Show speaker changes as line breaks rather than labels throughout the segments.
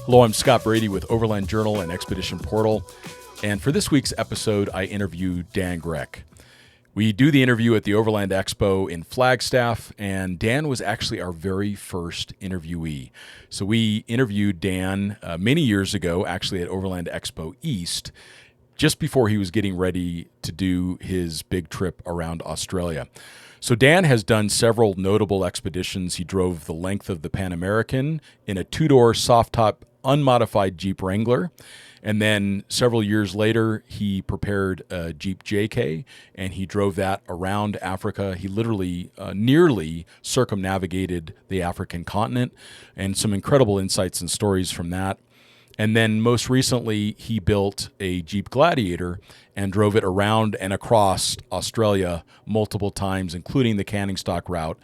Hello, I'm Scott Brady with Overland Journal and Expedition Portal. And for this week's episode, I interview Dan Grec. We do the interview at the Overland Expo in Flagstaff, and Dan was actually our very first interviewee. So we interviewed Dan many years ago, actually at Overland Expo East, just before he was getting ready to do his big trip around Australia. So Dan has done several notable expeditions. He drove the length of the Pan American in a two-door soft-top unmodified Jeep Wrangler. And then several years later, he prepared a Jeep JK, and he drove that around Africa. He literally nearly circumnavigated the African continent, and some incredible insights and stories from that. And then most recently, he built a Jeep Gladiator and drove it around and across Australia multiple times, including the Canning Stock route.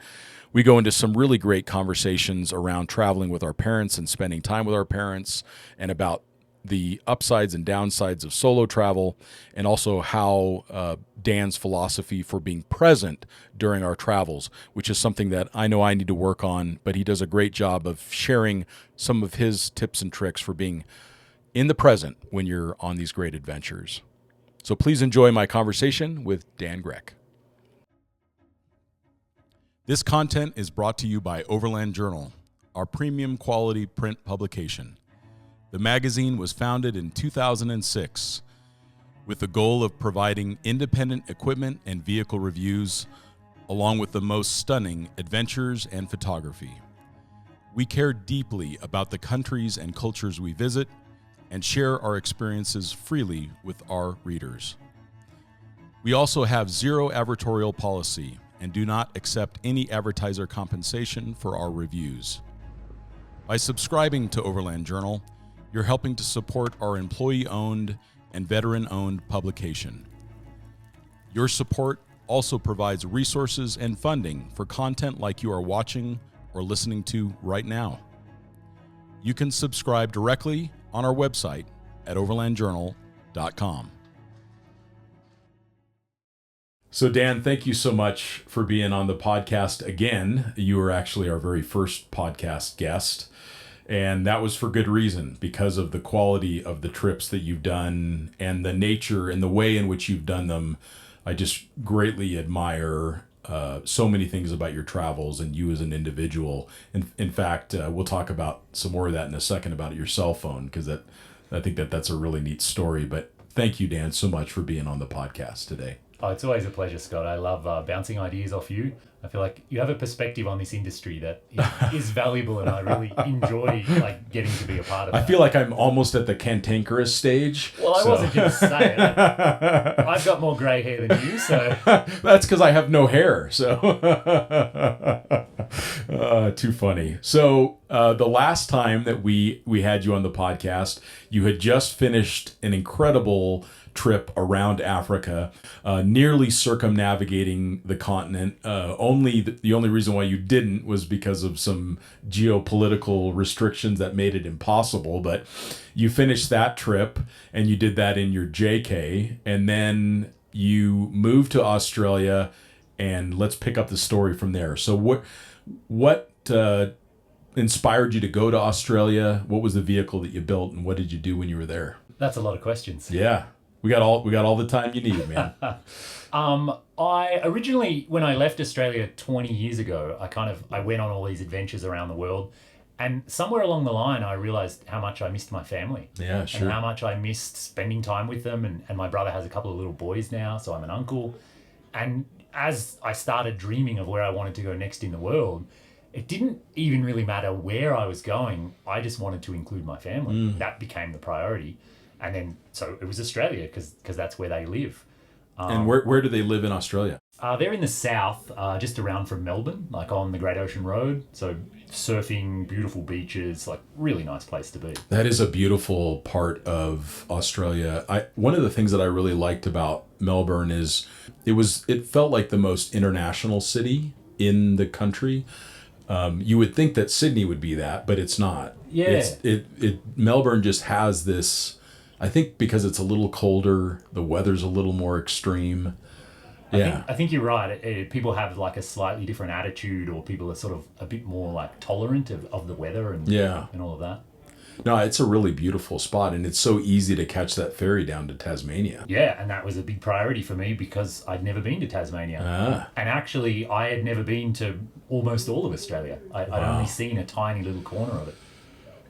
We go into some really great conversations around traveling with our parents and spending time with our parents, and about the upsides and downsides of solo travel, and also how Dan's philosophy for being present during our travels, which is something that I know I need to work on, but he does a great job of sharing some of his tips and tricks for being in the present when you're on these great adventures. So please enjoy my conversation with Dan Grec. This content is brought to you by Overland Journal, our premium quality print publication. The magazine was founded in 2006 with the goal of providing independent equipment and vehicle reviews, along with the most stunning adventures and photography. We care deeply about the countries and cultures we visit and share our experiences freely with our readers. We also have zero advertorial policy and do not accept any advertiser compensation for our reviews. By subscribing to Overland Journal, you're helping to support our employee-owned and veteran-owned publication. Your support also provides resources and funding for content like you are watching or listening to right now. You can subscribe directly on our website at overlandjournal.com. So Dan, thank you so much for being on the podcast again. You were actually our very first podcast guest. And that was for good reason, because of the quality of the trips that you've done and the nature and the way in which you've done them. I just greatly admire so many things about your travels and you as an individual. In fact, we'll talk about some more of that in a second about your cell phone, because I think that's a really neat story. But thank you, Dan, so much for being on the podcast today.
Oh, it's always a pleasure, Scott. I love bouncing ideas off you. I feel like you have a perspective on this industry that is valuable, and I really enjoy getting to be a part of it.
I feel like I'm almost at the cantankerous stage.
Well, I wasn't going to say it. I've got more grey hair than you, so...
That's because I have no hair, so... Too funny. So the last time that we had you on the podcast, you had just finished an incredible trip around Africa, nearly circumnavigating the continent. The only reason why you didn't was because of some geopolitical restrictions that made it impossible. But you finished that trip, and you did that in your JK, and then you moved to Australia, and let's pick up the story from there. So what inspired you to go to Australia? What was the vehicle that you built, and what did you do when you were there?
That's a lot of questions.
Yeah. We got all the time you need, man.
I originally, when I left Australia 20 years ago, I went on all these adventures around the world, and somewhere along the line, I realized how much I missed my family.
Yeah, sure.
And how much I missed spending time with them. And my brother has a couple of little boys now, so I'm an uncle. And as I started dreaming of where I wanted to go next in the world, it didn't even really matter where I was going. I just wanted to include my family. That became the priority. And then, so it was Australia, because that's where they live.
And where do they live in Australia?
They're in the south, just around from Melbourne, on the Great Ocean Road. So surfing, beautiful beaches, really nice place to be.
That is a beautiful part of Australia. One of the things that I really liked about Melbourne is it felt like the most international city in the country. You would think that Sydney would be that, but it's not.
Yeah.
Melbourne just has this... I think because it's a little colder, the weather's a little more extreme.
I think you're right. People have a slightly different attitude, or people are sort of a bit more tolerant of the weather and all of that.
No, it's a really beautiful spot, and it's so easy to catch that ferry down to Tasmania.
Yeah, and that was a big priority for me because I'd never been to Tasmania. And actually, I had never been to almost all of Australia. I'd only seen a tiny little corner of it.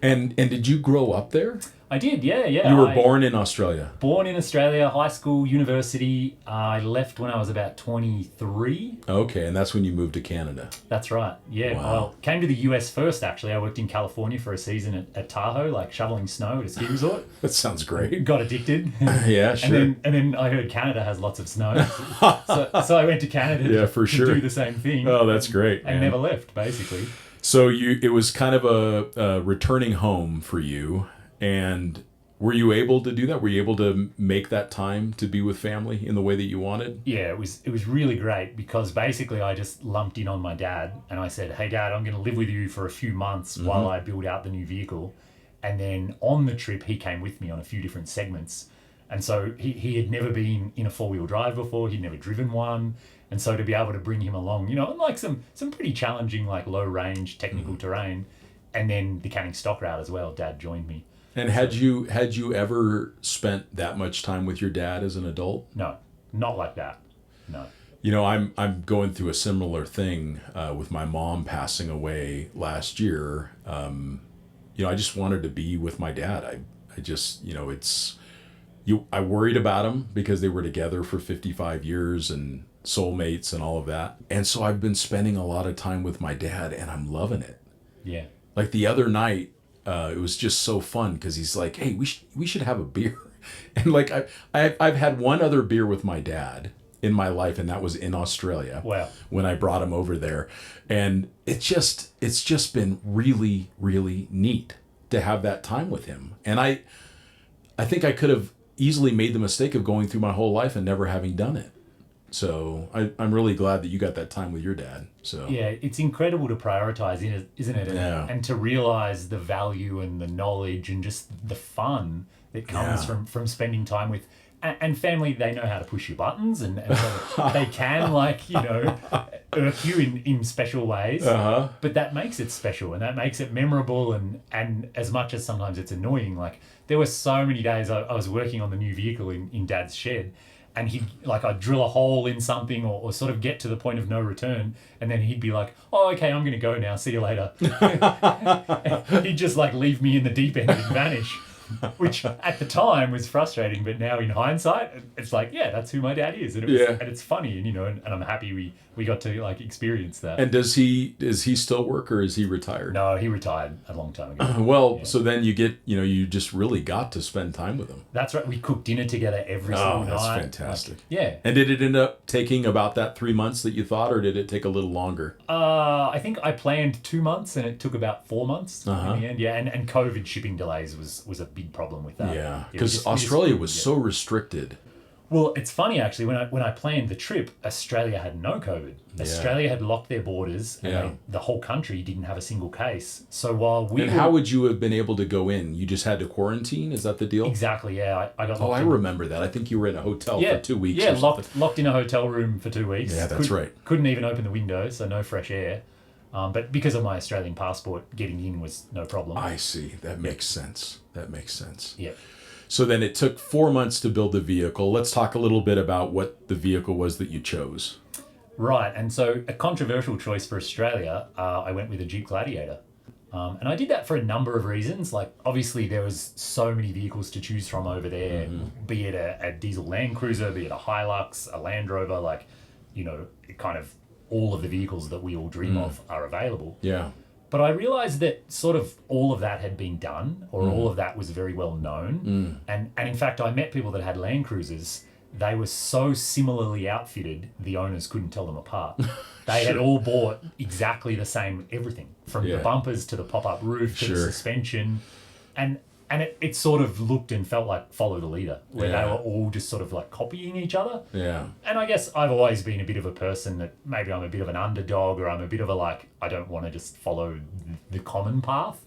And did you grow up there?
I did, yeah.
You were born in Australia?
Born in Australia, high school, university. I left when I was about 23.
Okay, and that's when you moved to Canada.
That's right, yeah.
Wow.
Well, came to the US first, actually. I worked in California for a season at Tahoe, like shoveling snow at a ski resort.
That sounds great.
Got addicted.
Yeah, sure.
And then I heard Canada has lots of snow. so I went to Canada
for
to
sure.
do the same thing.
Oh, that's great.
And never left, basically.
So it was kind of a returning home for you, and were you able to do that? Were you able to make that time to be with family in the way that you wanted?
Yeah, it was really great because basically I just lumped in on my dad and I said, "Hey Dad, I'm going to live with you for a few months while I build out the new vehicle." And then on the trip, he came with me on a few different segments. And so he had never been in a four-wheel drive before. He'd never driven one. And so to be able to bring him along, on like some pretty challenging, like low range technical terrain, and then the Canning stock route as well, Dad joined me.
And had you ever spent that much time with your dad as an adult?
No, not like that. No.
I'm going through a similar thing with my mom passing away last year. I just wanted to be with my dad. I just, I worried about him because they were together for 55 years and soulmates and all of that. And so I've been spending a lot of time with my dad, and I'm loving it.
Yeah.
Like the other night, it was just so fun because he's like, "Hey, we should have a beer," and like I've had one other beer with my dad in my life, and that was in Australia.
Wow.
When I brought him over there, and it's just been really, really neat to have that time with him. And I think I could have easily made the mistake of going through my whole life and never having done it. So I'm really glad that you got that time with your dad. So
yeah, it's incredible to prioritize, isn't it? And to realize the value and the knowledge and just the fun that comes from spending time with and family. They know how to push your buttons, and so they can irk you in special ways. But that makes it special, and that makes it memorable. And as much as sometimes it's annoying, like there were so many days I was working on the new vehicle in Dad's shed. And I'd drill a hole in something or sort of get to the point of no return. And then he'd be like, "Oh, okay, I'm going to go now. See you later." He'd just leave me in the deep end and vanish, which at the time was frustrating. But now in hindsight, it's like, yeah, that's who my dad is. And it's funny. And I'm happy we got to experience that.
And does he still work, or is he retired?
No, he retired a long time ago.
So then you get, you just really got to spend time with him.
That's right. We cooked dinner together every single night.
Oh, that's fantastic.
Yeah.
And did it end up taking about that 3 months that you thought, or did it take a little longer?
I think I planned 2 months and it took about 4 months in the end. Yeah. And COVID shipping delays was a big problem with that.
Yeah. Because Australia was so restricted.
Well, it's funny actually. When I planned the trip, Australia had no COVID.
Yeah.
Australia had locked their borders, and the whole country didn't have a single case. So while we
how would you have been able to go in? You just had to quarantine. Is that the deal?
Exactly. Yeah, I got.
I remember that. I think you were in a hotel for 2 weeks.
Yeah, locked in a hotel room for 2 weeks.
Yeah, that's right.
Couldn't even open the window, so no fresh air. But because of my Australian passport, getting in was no problem.
I see. That makes sense. Yeah. So then it took 4 months to build the vehicle. Let's talk a little bit about what the vehicle was that you chose.
Right, and so a controversial choice for Australia, I went with a Jeep Gladiator. And I did that for a number of reasons. Like, obviously, there was so many vehicles to choose from over there, be it a diesel Land Cruiser, be it a Hilux, a Land Rover, kind of all of the vehicles that we all dream of are available.
Yeah.
But I realized that sort of all of that had been done, or all of that was very well known. And in fact, I met people that had Land Cruisers. They were so similarly outfitted, the owners couldn't tell them apart. They had all bought exactly the same everything, from the bumpers to the pop-up roof to the suspension. And it sort of looked and felt like Follow the Leader, where they were all just sort of copying each other.
Yeah.
And I guess I've always been a bit of a person that maybe I'm a bit of an underdog, or I'm a bit of a I don't want to just follow the common path.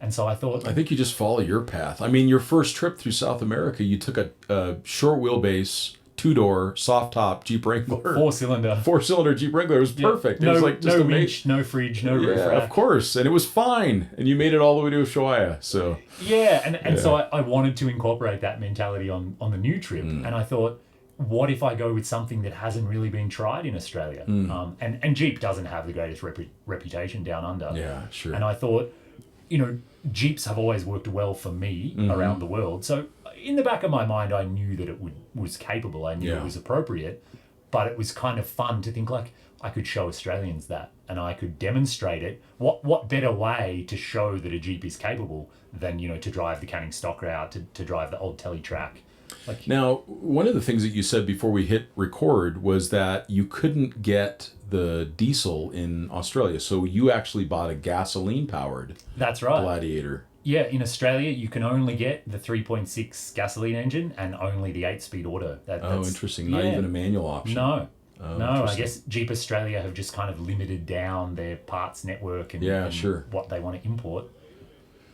And so I thought...
I think you just follow your path. I mean, your first trip through South America, you took a short wheelbase two-door, soft-top Jeep Wrangler. Four-cylinder Jeep Wrangler. It was perfect.
No,
it was like just
no
amazing.
winch, no fridge, no roof rack.
Of course. And it was fine. And you made it all the way to Ushuaia. So
So I wanted to incorporate that mentality on the new trip. And I thought, what if I go with something that hasn't really been tried in Australia? And Jeep doesn't have the greatest reputation down under.
Yeah, sure.
And I thought, Jeeps have always worked well for me around the world. So in the back of my mind, I knew that it was capable. I knew it was appropriate. But it was kind of fun to think like I could show Australians that and I could demonstrate it. What better way to show that a Jeep is capable than, to drive the Canning stock route, to drive the old telly track.
Now, one of the things that you said before we hit record was that you couldn't get the diesel in Australia, so you actually bought a gasoline-powered
That's right.
Gladiator.
Yeah, in Australia, you can only get the 3.6 gasoline engine and only the 8-speed auto. That's
Interesting. Not even a manual option.
No. I guess Jeep Australia have just kind of limited down their parts network and what they want to import.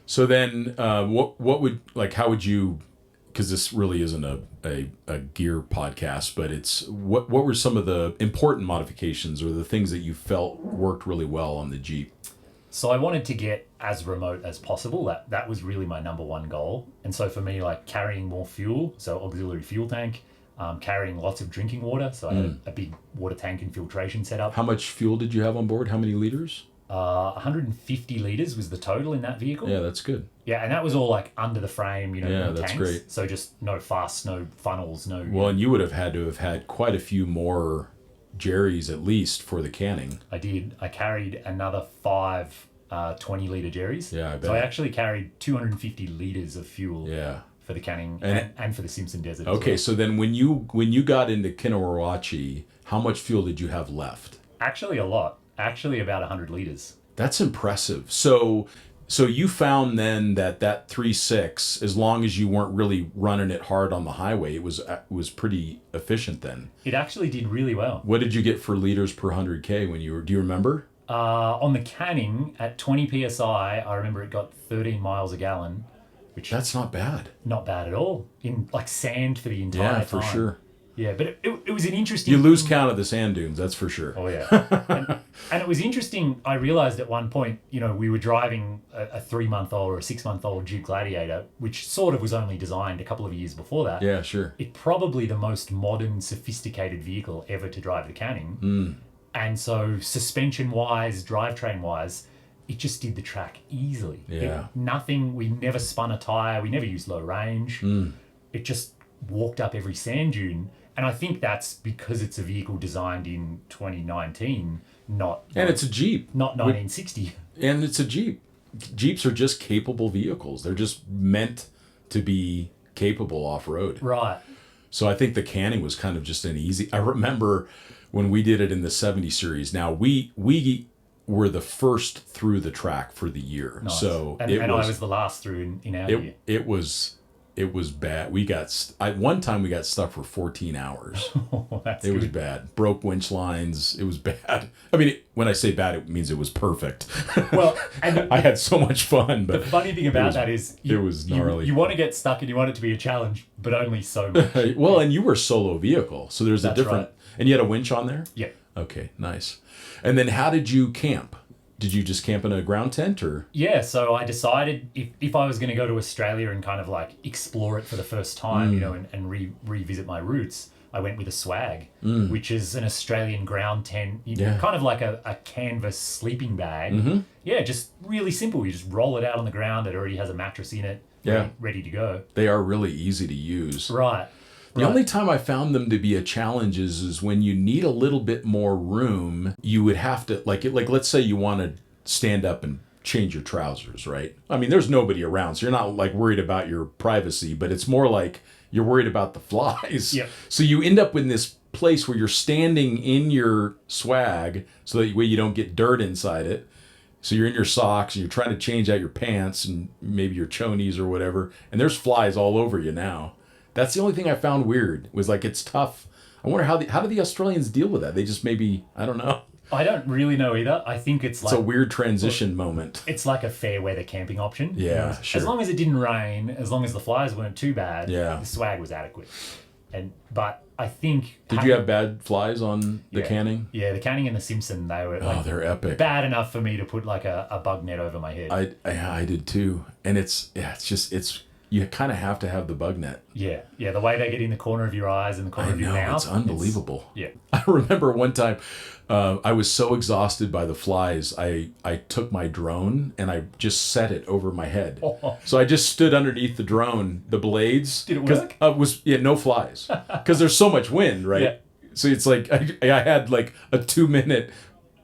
So then, how would you... Because this really isn't a gear podcast, but it's what were some of the important modifications or the things that you felt worked really well on the Jeep?
So I wanted to get as remote as possible. That was really my number one goal. And so for me, like carrying more fuel, so auxiliary fuel tank, carrying lots of drinking water. So I had a big water tank infiltration setup.
How much fuel did you have on board? How many liters?
150 litres was the total in that vehicle.
Yeah, that's good.
Yeah, and that was all like under the frame,
Yeah,
no
that's
tanks.
great.
So just no fuss, no funnels, no...
Well, and you would have had to have had quite a few more Jerry's at least for the canning.
I did. I carried another 5 20-litre Jerry's.
Yeah, I bet.
So I actually carried 250 litres of fuel.
Yeah.
For the Canning and for the Simpson Desert.
Okay, so then when you got into Kinnawawachi, how much fuel did you have left?
Actually, a lot. Actually, about 100 litres.
That's impressive. So you found then that 3.6, as long as you weren't really running it hard on the highway, it was pretty efficient then.
It actually did really well.
What did you get for liters per 100K when you were? Do you remember?
On the Canning at 20 psi, I remember it got 13 miles a gallon, which
that's not bad.
Not bad at all. In like sand for the entire time.
Yeah, for sure.
Yeah, but it was an interesting...
You lose count of the sand dunes, that's for sure.
Oh, yeah. and it was interesting. I realised at one point, we were driving a 3-month-old or a 6-month-old Jeep Gladiator, which sort of was only designed a couple of years before that.
Yeah, sure.
It's probably the most modern, sophisticated vehicle ever to drive the Canning. And so suspension-wise, drivetrain-wise, it just did the track easily.
Yeah.
We never spun a tyre. We never used low range. It just walked up every sand dune. And I think that's because it's a vehicle designed in 2019,
and it's a Jeep.
Not 1960.
And it's a Jeep. Jeeps are just capable vehicles. They're just meant to be capable off-road.
Right.
So I think the Canning was kind of just an easy... I remember when we did it in the 70 series. Now, we were the first through the track for the year.
Nice.
So
I was the last through in our year.
It was bad. One time we got stuck for 14 hours.
That's
It was bad. Broke winch lines. It was bad. I mean, when I say bad, it means it was perfect.
Well, and
I had so much fun. But
the funny thing about that is
it was gnarly.
You want to get stuck and you want it to be a challenge, but only so much.
Well, and you were solo vehicle, so there's
That's
a different...
right.
And you had a winch on there?
Yeah.
Okay, nice. And then how did you camp? Did you just camp in a ground tent or?
Yeah, so I decided if I was going to go to Australia and kind of like explore it for the first time, and revisit my roots, I went with a swag, which is an Australian ground tent, kind of like a canvas sleeping bag. Yeah, just really simple. You just roll it out on the ground. It already has a mattress in it, ready to go.
They are really easy to use.
Right.
The only time I found them to be a challenge is when you need a little bit more room, you would have to, like let's say you want to stand up and change your trousers, right? I mean, there's nobody around, so you're not like worried about your privacy, but it's more like you're worried about the flies.
Yep.
So you end up in this place where you're standing in your swag so that way you don't get dirt inside it. So you're in your socks and you're trying to change out your pants and maybe your chonies or whatever, and there's flies all over you now. That's the only thing I found weird, was like it's tough. I wonder how do the Australians deal with that? They just maybe, I don't know.
I don't really know either. I think it's like...
It's a weird transition moment.
It's like a fair weather camping option.
Yeah, sure.
As long as it didn't rain, as long as the flies weren't too bad,
the
swag was adequate. But I think.
Did you have bad flies on the canning?
Yeah, the canning and the Simpson, they were like,
they're epic.
Bad enough for me to put like a bug net over my head.
I did too. And it's you kind of have to have the bug net.
Yeah, the way they get in the corner of your eyes and the corner of your mouth.
It's unbelievable.
Yeah.
I remember one time I was so exhausted by the flies, I took my drone and I just set it over my head.
Oh.
So I just stood underneath the drone, the blades.
Did it work?
No flies. Because there's so much wind, right?
Yeah.
So it's like I had like a 2-minute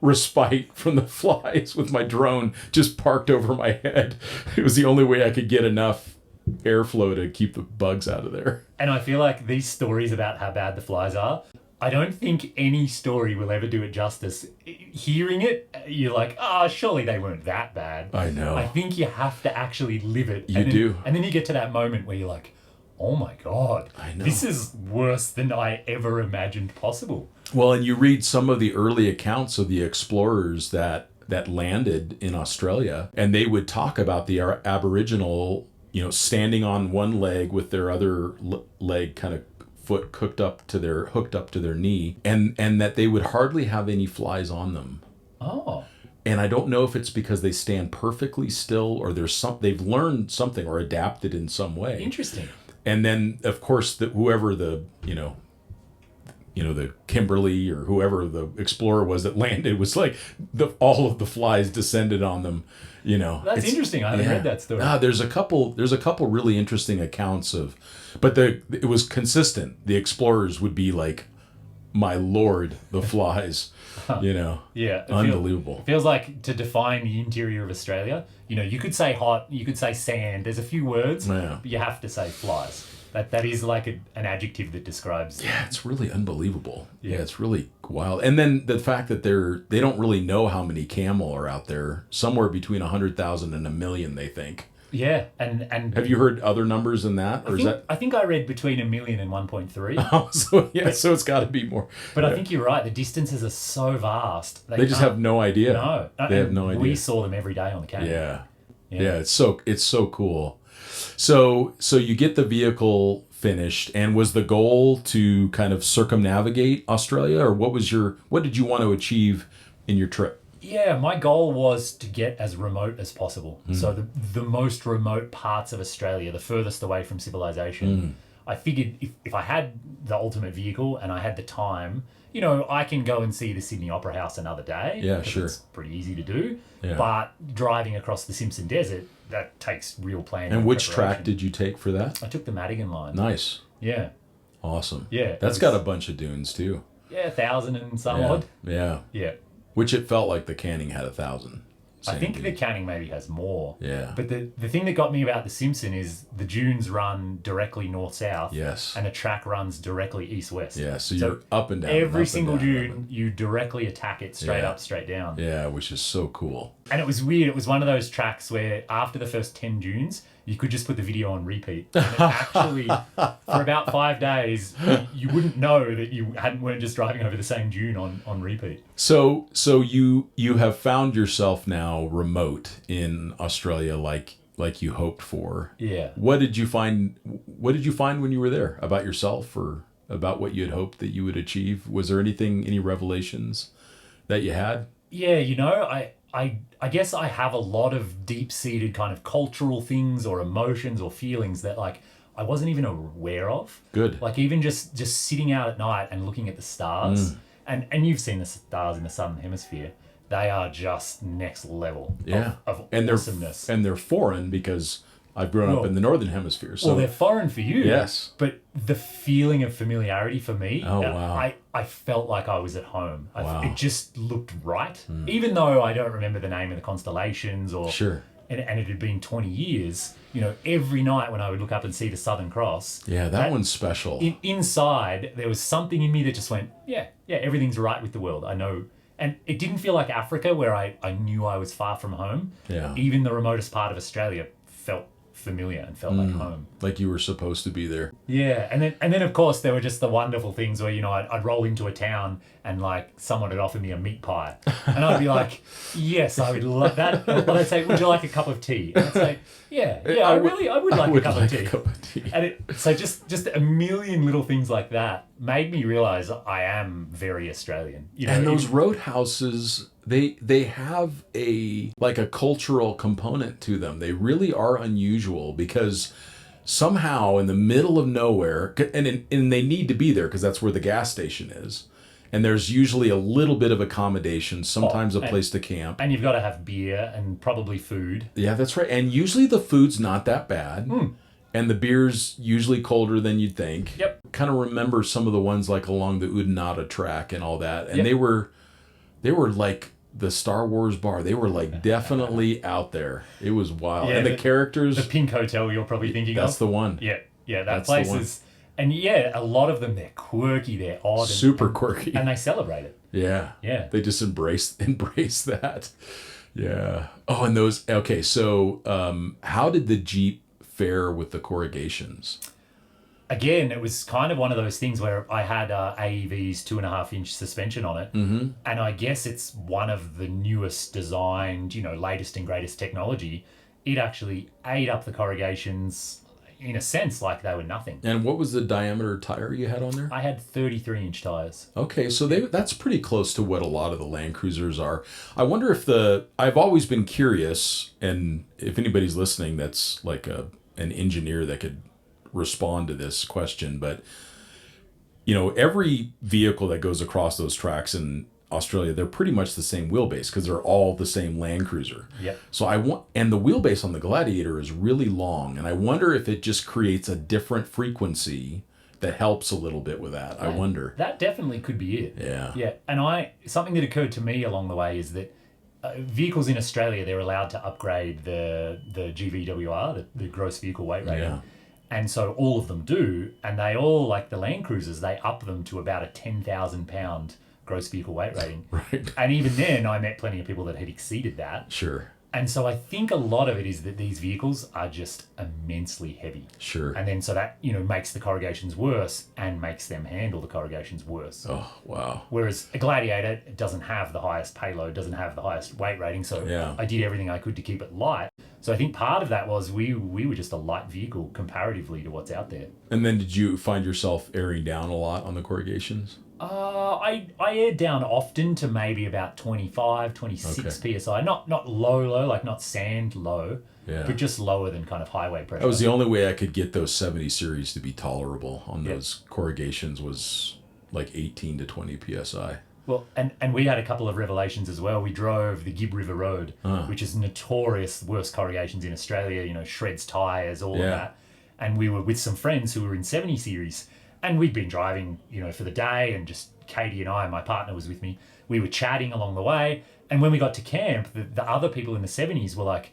respite from the flies with my drone just parked over my head. It was the only way I could get enough airflow to keep the bugs out of there.
And I feel like these stories about how bad the flies are, I don't think any story will ever do it justice. Hearing it, you're like, surely they weren't that bad.
I know.
I think you have to actually live it.
You do.
And then you get to that moment where you're like, oh my God,
I know.
This is worse than I ever imagined possible.
Well, and you read some of the early accounts of the explorers that landed in Australia, and they would talk about the Aboriginal, standing on one leg with their other leg kind of foot hooked up to their knee, and that they would hardly have any flies on them.
Oh.
And I don't know if it's because they stand perfectly still or they've learned something or adapted in some way.
Interesting.
And then, of course, whoever the Kimberly or whoever the explorer was that landed was like all of the flies descended on them.
That's interesting. I haven't read that story.
There's a couple really interesting accounts but it was consistent. The explorers would be like, my Lord, the flies.
Yeah,
unbelievable.
It feels like, to define the interior of Australia, you could say hot, you could say sand. There's a few words, but you have to say flies. That is like an adjective that describes.
Yeah, it's really unbelievable. Yeah, it's really wild. And then the fact that they don't really know how many camel are out there. Somewhere between 100,000 and 1 million, they think.
Yeah, and
have you heard other numbers than that,
I think I read between 1 million and 1.3.
Oh, so it's got to be more.
But I think you're right. The distances are so vast.
They just have no idea.
No,
they have no idea.
We saw them every day on the canyon.
Yeah. It's so cool. So you get the vehicle finished, and was the goal to kind of circumnavigate Australia, or what did you want to achieve in your trip?
Yeah, my goal was to get as remote as possible. So the most remote parts of Australia, the furthest away from civilization. I figured if I had the ultimate vehicle and I had the time, I can go and see the Sydney Opera House another day.
Yeah, sure.
It's pretty easy to do.
Yeah.
But driving across the Simpson Desert, that takes real planning.
And which track did you take for that?
I took the Madigan line.
Nice.
Yeah.
Awesome.
Yeah.
That's got a bunch of dunes too.
Yeah, 1,000 and some odd.
Yeah.
Yeah.
Which it felt like the Canning had 1,000.
I think the Canning maybe has more.
Yeah.
But the thing that got me about the Simpson is the dunes run directly north-south.
Yes.
And the track runs directly east-west.
Yeah, so you're up and down.
Every single dune, you directly attack it straight up, straight down.
Yeah, which is so cool.
And it was weird. It was one of those tracks where after the first 10 dunes, you could just put the video on repeat. And it actually, for about 5 days, you wouldn't know that you weren't just driving over the same dune on repeat.
So you have found yourself now remote in Australia, like you hoped for.
Yeah.
What did you find when you were there about yourself, or about what you had hoped that you would achieve? Was there any revelations that you had?
Yeah, I guess I have a lot of deep-seated kind of cultural things or emotions or feelings that I wasn't even aware of.
Good.
Like even just sitting out at night and looking at the stars, and you've seen the stars in the Southern Hemisphere. They are just next level of awesomeness.
And they're foreign because I've grown up in the Northern Hemisphere. So.
Well, they're foreign for you.
Yes.
But the feeling of familiarity for me,
wow.
I felt like I was at home.
Wow.
It just looked right. Even though I don't remember the name of the constellations or...
Sure.
And it had been 20 years, every night when I would look up and see the Southern Cross...
Yeah, that one's special.
Inside, there was something in me that just went, yeah, everything's right with the world. I know... And it didn't feel like Africa where I knew I was far from home.
Yeah.
Even the remotest part of Australia felt familiar and felt like home.
Like you were supposed to be there.
Yeah, and then of course there were just the wonderful things where, you know, I'd roll into a town and like someone would offer me a meat pie, and I'd be like, yes, I would love that. Or they'd say, would you like a cup of tea? And I'd say, yeah, I would like a cup of tea. And so just a million little things like that made me realize I am very Australian. You know,
and those roadhouses, they have a cultural component to them. They really are unusual because somehow in the middle of nowhere, and they need to be there because that's where the gas station is. And there's usually a little bit of accommodation, sometimes a place to camp.
And you've got to have beer and probably food.
Yeah, that's right. And usually the food's not that bad. And the beer's usually colder than you'd think.
Yep.
Kind of remember some of the ones like along the Udinata track and all that. And they were like the Star Wars bar. They were like definitely out there. It was wild.
Yeah,
and the characters.
The Pink Hotel you're probably thinking of.
That's the one.
Yeah, that place is... And yeah, a lot of them, they're quirky, they're odd.
Super quirky.
And they celebrate it.
Yeah.
Yeah.
They just embrace that. Yeah. Oh, and those... Okay, so how did the Jeep fare with the corrugations?
Again, it was kind of one of those things where I had AEV's 2.5-inch suspension on it.
Mm-hmm.
And I guess it's one of the newest designed, you know, latest and greatest technology. It actually ate up the corrugations in a sense like they were nothing.
And what was the diameter tire you had on there?
I had 33-inch tires.
Okay, so that's pretty close to what a lot of the Land Cruisers are. I wonder if I've always been curious, and if anybody's listening that's like an engineer that could respond to this question, but you know, every vehicle that goes across those tracks in Australia, they're pretty much the same wheelbase because they're all the same Land Cruiser.
Yep.
So and the wheelbase on the Gladiator is really long, and I wonder if it just creates a different frequency that helps a little bit with that. I wonder. That
definitely could be it.
Yeah.
Yeah, and something that occurred to me along the way is that vehicles in Australia, they're allowed to upgrade the GVWR, the gross vehicle weight rating.
Yeah.
And so all of them do, and they all, like the Land Cruisers, they up them to about a 10,000 pound gross vehicle weight rating.
Right.
And even then, I met plenty of people that had exceeded that.
Sure.
And so I think a lot of it is that these vehicles are just immensely heavy.
Sure.
And then so that, you know, makes the corrugations worse and makes them handle the corrugations worse.
Oh, wow.
Whereas a Gladiator doesn't have the highest payload, doesn't have the highest weight rating. So I did everything I could to keep it light. So I think part of that was we were just a light vehicle comparatively to what's out there.
And then did you find yourself airing down a lot on the corrugations?
I aired down often to maybe about 25, 26 PSI. Not low, like not sand low, but just lower than kind of highway pressure.
That was the only way I could get those 70 series to be tolerable on those corrugations was like 18 to 20 PSI.
Well, and we had a couple of revelations as well. We drove the Gibb River Road, which is notorious, worst corrugations in Australia, you know, shreds tyres, all of that. And we were with some friends who were in 70 series. And we'd been driving, you know, for the day, and just Katie and I, my partner was with me. We were chatting along the way. And when we got to camp, the other people in the 70s were like,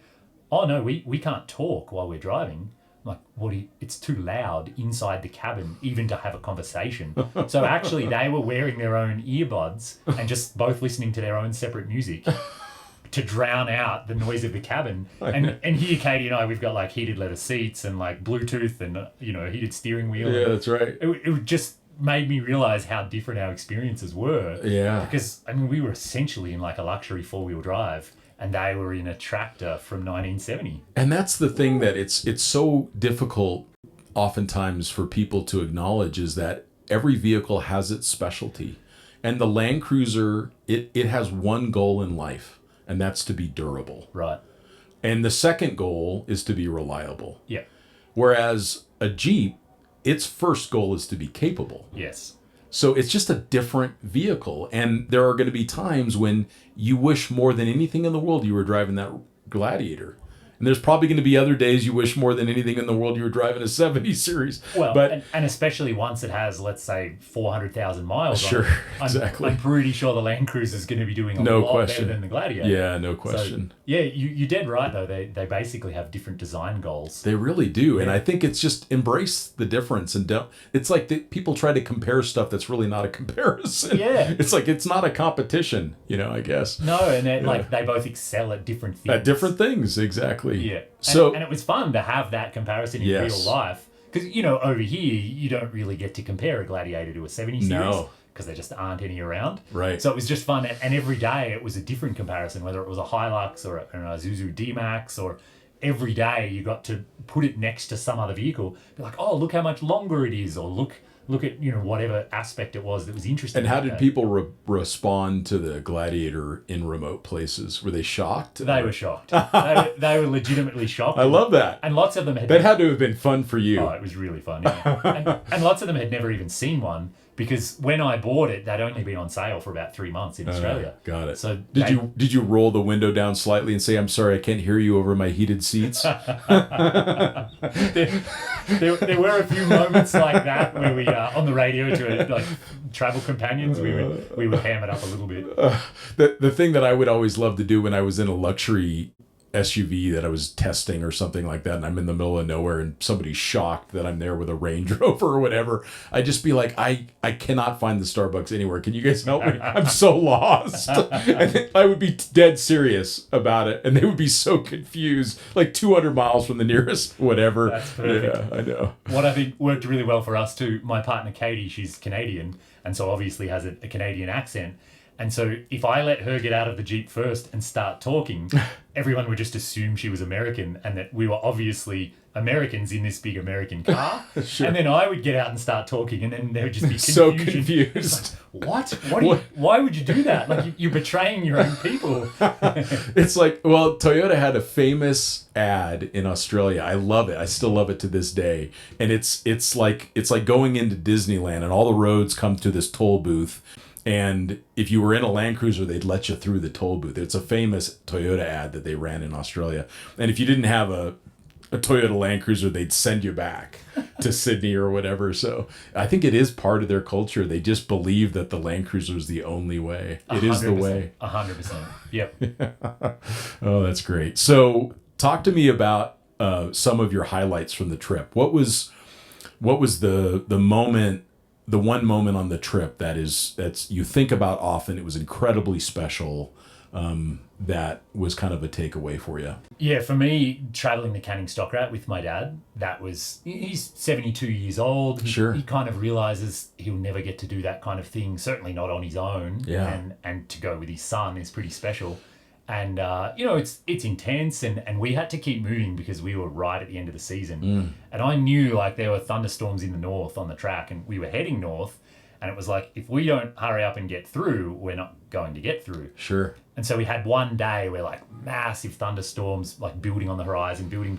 oh, no, we can't talk while we're driving. I'm like, it's too loud inside the cabin, even to have a conversation. So actually, they were wearing their own earbuds and just both listening to their own separate music to drown out the noise of the cabin. And here, Katie and I, we've got like heated leather seats and like Bluetooth and, you know, heated steering wheel.
Yeah, that's right.
It just made me realize how different our experiences were.
Yeah.
Because, I mean, we were essentially in like a luxury 4-wheel drive, and they were in a tractor from 1970.
And that's the thing that it's so difficult oftentimes for people to acknowledge, is that every vehicle has its specialty. And the Land Cruiser, it has one goal in life, and that's to be durable.
Right.
And the second goal is to be reliable.
Yeah.
Whereas a Jeep, its first goal is to be capable.
Yes.
So it's just a different vehicle. And there are going to be times when you wish more than anything in the world you were driving that Gladiator. And there's probably going to be other days you wish more than anything in the world you were driving a 70 series.
Well,
but
and especially once it has, let's say, 400,000 miles
sure,
on it.
exactly.
I'm pretty sure the Land Cruiser is going to be doing a lot better than the Gladiator.
Yeah, no question.
So, yeah, you're dead right, though. They basically have different design goals.
They really do. Yeah. And I think it's just embrace the difference. And don't. It's like people try to compare stuff that's really not a comparison.
Yeah.
It's like it's not a competition, I guess.
No, and like they both excel at different things.
At different things, exactly. exactly.
Yeah.
So
and it was fun to have that comparison in
Yes.
real life. Because, you know, over here, you don't really get to compare a Gladiator to a 70 series.
No.
Because there just aren't any around.
Right.
So it was just fun. And every day it was a different comparison, whether it was a Hilux or an Isuzu D-Max, or every day you got to put it next to some other vehicle. Be like, oh, look how much longer it is. Or look at, you know, whatever aspect it was that was interesting.
And how did
that.
people respond to the Gladiator in remote places? Were they shocked?
They were shocked. They were legitimately shocked.
I love that.
And lots of them had...
That had to have been fun for you.
Oh, it was really fun, yeah. and lots of them had never even seen one, because when I bought it, they'd only been on sale for about 3 months in Australia.
Got it.
So
did you roll the window down slightly and say, "I'm sorry, I can't hear you over my heated seats"?
there were a few moments like that where we on the radio to like travel companions, we would ham it up a little bit.
The thing that I would always love to do when I was in a luxury SUV that I was testing or something like that, and I'm in the middle of nowhere and somebody's shocked that I'm there with a Range Rover or whatever, I'd just be like, I cannot find the Starbucks anywhere. Can you guys help me? I'm so lost. And I would be dead serious about it, and they would be so confused, like 200 miles from the nearest whatever.
That's perfect.
Yeah, I know.
What I think worked really well for us too, my partner Katie, she's Canadian, and so obviously has a Canadian accent. And so if I let her get out of the Jeep first and start talking, everyone would just assume she was American and that we were obviously Americans in this big American car.
Sure.
And then I would get out and start talking, and then there would just be confusion.
So confused.
Like, what? Why would you do that? Like, you're betraying your own people.
It's like, well, Toyota had a famous ad in Australia. I love it. I still love it to this day. And it's like going into Disneyland, and all the roads come to this toll booth. And if you were in a Land Cruiser, they'd let you through the toll booth. It's a famous Toyota ad that they ran in Australia. And if you didn't have a Toyota Land Cruiser, they'd send you back to Sydney or whatever. So I think it is part of their culture. They just believe that the Land Cruiser is the only way. It is the way.
100%. Yep.
Oh, that's great. So talk to me about some of your highlights from the trip. What was the moment, the one moment on the trip that's you think about often? It was incredibly special. That was kind of a takeaway for you.
Yeah, for me, traveling the Canning Stockrat with my dad, he's 72 years old.
Sure.
He kind of realizes he'll never get to do that kind of thing, certainly not on his own.
Yeah.
And to go with his son is pretty special. And, it's intense, and we had to keep moving because we were right at the end of the season. And I knew, like, there were thunderstorms in the north on the track, and we were heading north, and it was like, if we don't hurry up and get through, we're not going to get through.
Sure.
And so we had one day where, like, massive thunderstorms, like, building on the horizon, building,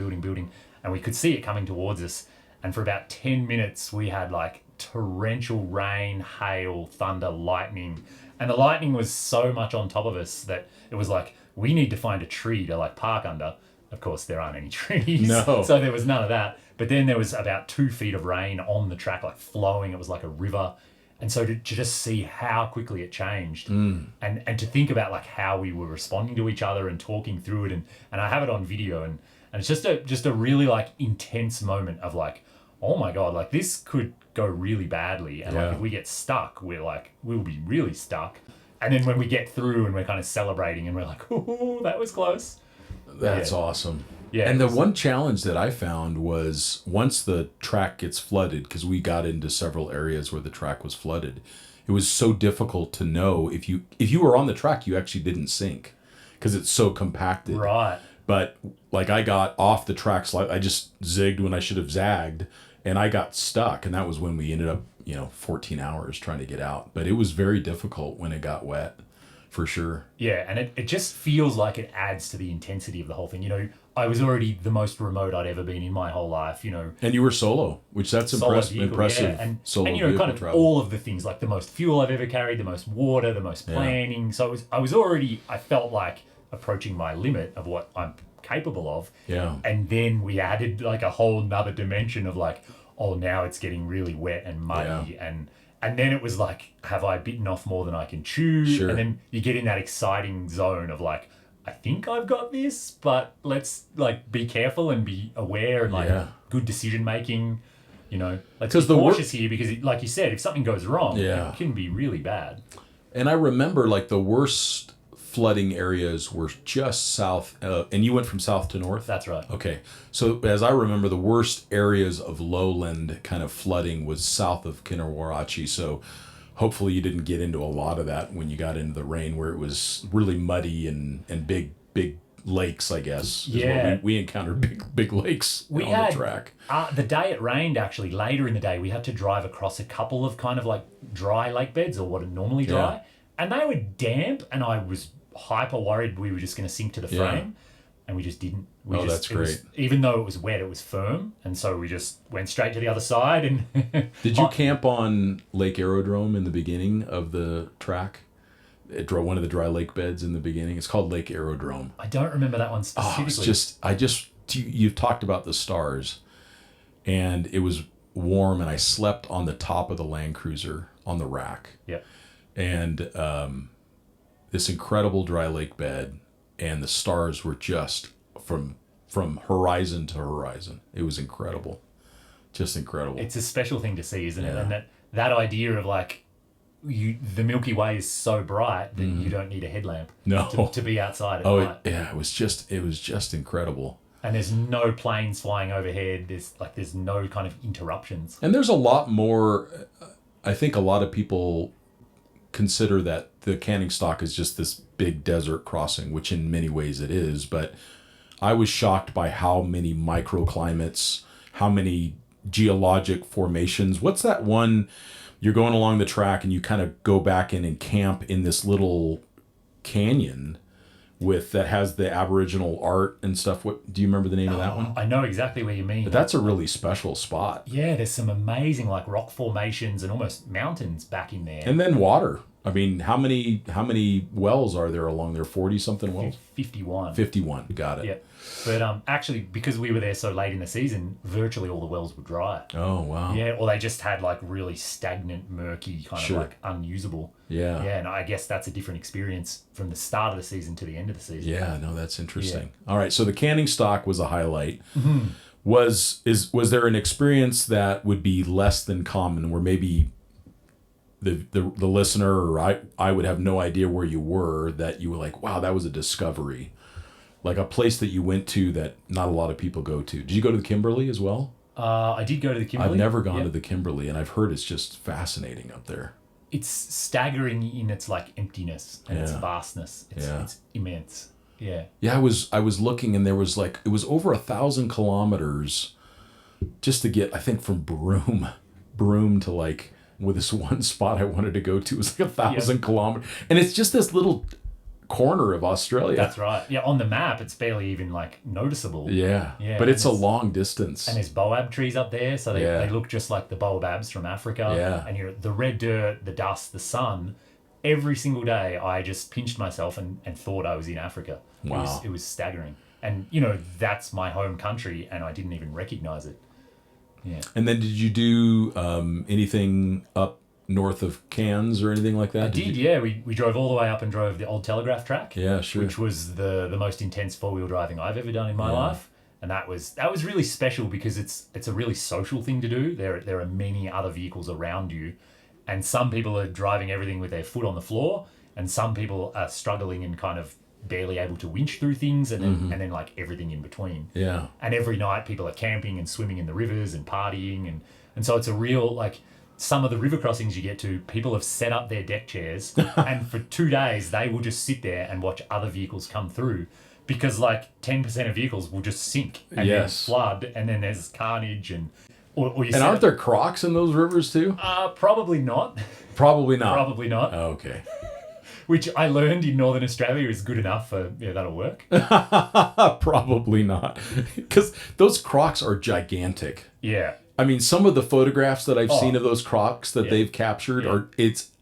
and we could see it coming towards us. And for about 10 minutes, we had, like, torrential rain, hail, thunder, lightning. And the lightning was so much on top of us that it was like, we need to find a tree to, like, park under. Of course, there aren't any trees.
No.
So there was none of that. But then there was about 2 feet of rain on the track, like, flowing. It was like a river. And so to just see how quickly it changed, and to think about, like, how we were responding to each other and talking through it, and I have it on video, and it's just a really, like, intense moment of, like, oh my God, like, this could go really badly, and like, if we get stuck, we'll be really stuck. And then when we get through and we're kind of celebrating and we're like, oh, that was close.
That's awesome.
Yeah.
And the one challenge that I found was once the track gets flooded, because we got into several areas where the track was flooded, it was so difficult to know if you were on the track, you actually didn't sink because it's so compacted.
Right.
But like, I got off the track slightly. I just zigged when I should have zagged, and I got stuck. And that was when we ended up, 14 hours trying to get out. But it was very difficult when it got wet, for sure.
Yeah, and it just feels like it adds to the intensity of the whole thing. I was already the most remote I'd ever been in my whole life,
And you were solo, which that's impressive.
Yeah. And
solo
kind of
travel.
all of the things, like the most fuel I've ever carried, the most water, the most planning. Yeah. So I felt like approaching my limit of what I'm capable of.
Yeah.
And then we added, like, a whole nother dimension of, like, oh, now it's getting really wet and muddy.
Yeah.
And then it was like, have I bitten off more than I can chew?
Sure.
And then you get in that exciting zone of, like, I think I've got this, but let's, like, be careful and be aware and, like, good decision making. Let's be cautious here because, like you said, if something goes wrong, it can be really bad.
And I remember, like, the worst flooding areas were just south, and you went from south to north?
That's right.
Okay. So as I remember, the worst areas of lowland kind of flooding was south of Kinawarachi. So hopefully you didn't get into a lot of that when you got into the rain, where it was really muddy and big lakes, I guess. We encountered big lakes on the track.
The day it rained, actually, later in the day, we had to drive across a couple of kind of like dry lake beds, or what are normally dry.
Yeah.
And they were damp, and I was hyper worried we were just going to sink to the frame. And we just didn't.
That's great.
Even though it was wet, it was firm. And so we just went straight to the other side. And
Did you camp on Lake Aerodrome in the beginning of the track? One of the dry lake beds in the beginning. It's called Lake Aerodrome.
I don't remember that one specifically.
You've talked about the stars, and it was warm, and I slept on the top of the Land Cruiser on the rack.
Yeah.
And this incredible dry lake bed, and the stars were just from horizon to horizon. It was incredible. Just incredible.
It's a special thing to see, isn't it? And that idea of like, the Milky Way is so bright that you don't need a headlamp to be outside at night.
It was just incredible.
And there's no planes flying overhead. There's no kind of interruptions.
And there's a lot more. I think a lot of people consider that the Canning Stock is just this big desert crossing, which in many ways it is. But I was shocked by how many microclimates, how many geologic formations. What's that one? You're going along the track and you kind of go back in and camp in this little canyon that has the Aboriginal art and stuff. What do you remember the name of that one?
I know exactly where you mean.
But that's a really special spot.
Yeah, there's some amazing like rock formations and almost mountains back in there.
And then water. I mean, how many wells are there along there? 40 something wells?
51.
51. Got it.
Yeah. But actually, because we were there so late in the season, virtually all the wells were dry.
Oh, wow.
Yeah, or they just had like really stagnant, murky, kind of like unusable.
Yeah.
Yeah, and I guess that's a different experience from the start of the season to the end of the season.
Yeah, no, that's interesting. Yeah. All right, so the Canning Stock was a highlight. Mm-hmm. Was there an experience that would be less than common, where maybe the listener or I would have no idea where you were, that you were like, wow, that was a discovery? Like a place that you went to that not a lot of people go to. Did you go to the Kimberley as well?
I did go to the Kimberley.
I've never gone to the Kimberley, and I've heard it's just fascinating up there.
It's staggering in its like emptiness and its vastness. It's immense. Yeah. Yeah,
I was looking, and there was like, it was over 1,000 kilometers just to get, I think, from Broome to like, with this one spot I wanted to go to, it was like 1,000 kilometers. And it's just this little corner of Australia.
That's right. Yeah, on the map it's barely even like noticeable.
Yeah. But it's a long distance.
And there's baobab trees up there, so they look just like the baobabs from Africa.
Yeah.
And the red dirt, the dust, the sun. Every single day I just pinched myself and thought I was in Africa.
Wow.
It was staggering. And that's my home country, and I didn't even recognize it. Yeah.
And then did you do anything up north of Cairns or anything like that?
I did. Yeah. We drove all the way up and drove the old Telegraph track.
Yeah, sure.
Which was the most intense four-wheel driving I've ever done in my life. And that was really special because it's a really social thing to do. There are many other vehicles around you, and some people are driving everything with their foot on the floor, and some people are struggling and kind of barely able to winch through things, and then like everything in between.
Yeah. And
every night people are camping and swimming in the rivers and partying, and so it's a real like. Some of the river crossings you get to, people have set up their deck chairs and for 2 days they will just sit there and watch other vehicles come through, because like 10% of vehicles will just sink and then flood, and then there's carnage or you.
And aren't there crocs in those rivers too?
Probably not.
Probably not.
Probably not.
Oh, okay.
Which I learned in Northern Australia is good enough for, that'll work.
Probably not. Because those crocs are gigantic.
Yeah.
I mean, some of the photographs that I've seen of those crocs that they've captured are, it's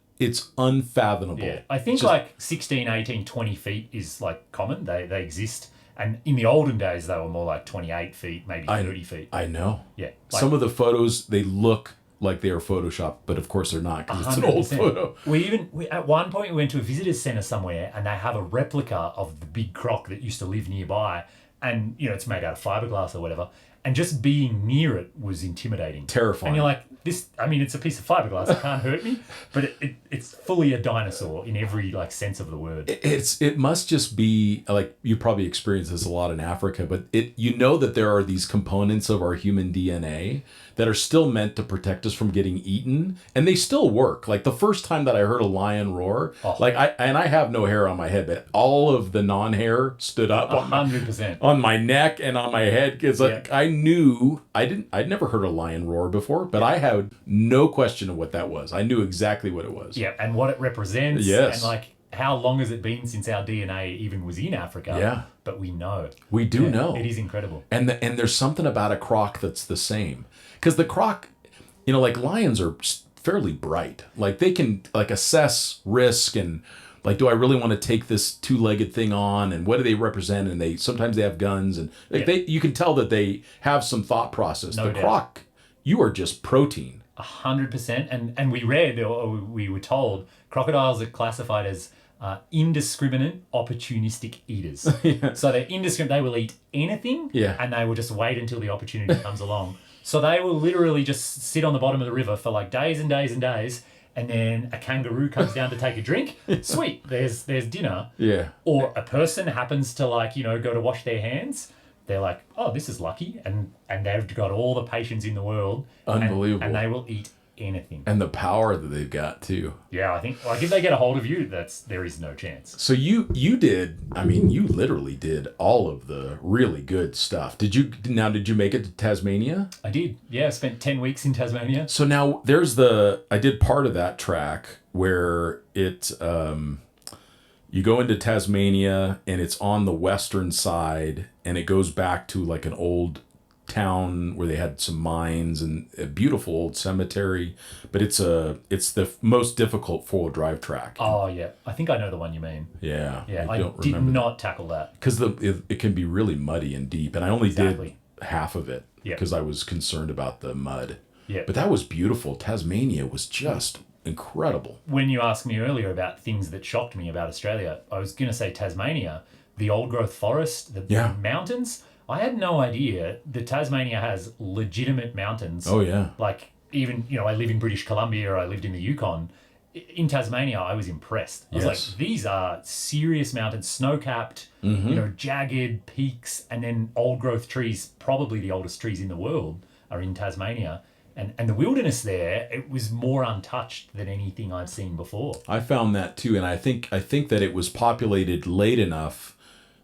unfathomable.
Yeah. I think like 16, 18, 20 feet is like common. They exist. And in the olden days, they were more like 28 feet, maybe 30 feet.
I know.
Yeah.
Like, some of the photos, they look like they are photoshopped, but of course they're not, because it's an old photo.
We at one point we went to a visitor's centre somewhere, and they have a replica of the big croc that used to live nearby, and it's made out of fiberglass or whatever. And just being near it was intimidating.
Terrifying.
And you're like, it's a piece of fiberglass. It can't hurt me, but it's fully a dinosaur in every like sense of the word.
It must just be like, you probably experience this a lot in Africa, but you know that there are these components of our human DNA that are still meant to protect us from getting eaten, and they still work. Like the first time that I heard a lion roar, I have no hair on my head, but all of the non-hair stood up
100%
on my neck and on my head, because I knew I'd never heard a lion roar before, but I had no question of what that was. I knew exactly what it was.
Yeah, and what it represents.
Yes.
And like, how long has it been since our DNA even was in Africa?
Yeah.
But we know.
We do know.
It is incredible.
And there's something about a croc that's the same. Because the croc, like lions are fairly bright. Like they can like assess risk and like, do I really want to take this two-legged thing on? And what do they represent? And sometimes they have guns, and you can tell that they have some thought process.
No
the
doubt.
croc, you are just protein.
100%. And we read, or we were told, crocodiles are classified as indiscriminate, opportunistic eaters. So they're indiscriminate. They will eat anything, and they will just wait until the opportunity comes along. So they will literally just sit on the bottom of the river for like days and days and days, and then a kangaroo comes down to take a drink. Sweet, there's dinner.
Yeah.
Or a person happens to go to wash their hands. They're like, oh, this is lucky, and they've got all the patience in the world.
Unbelievable.
And they will eat anything.
And the power that they've got too.
Yeah, I think like if they get a hold of you, there is no chance.
So you literally did all of the really good stuff. Did you make it to Tasmania?
I did. Yeah, I spent 10 weeks in Tasmania.
So now I did part of that track where you go into Tasmania and it's on the western side, and it goes back to like an old town where they had some mines and a beautiful old cemetery, but it's the most difficult 4-wheel drive track.
Oh yeah, I think I know the one you mean.
Yeah,
I did not tackle that
because it can be really muddy and deep, and I only did half of it because I was concerned about the mud. Yeah, but that was beautiful. Tasmania was just incredible.
When you asked me earlier about things that shocked me about Australia, I was going to say Tasmania, the old growth forest, the mountains. I had no idea that Tasmania has legitimate mountains.
Oh, yeah.
Like, even, I live in British Columbia, or I lived in the Yukon. In Tasmania, I was impressed. I was like, these are serious mountains, snow-capped, jagged peaks, and then old-growth trees, probably the oldest trees in the world, are in Tasmania. And the wilderness there, it was more untouched than anything I've seen before.
I found that, too, and I think that it was populated late enough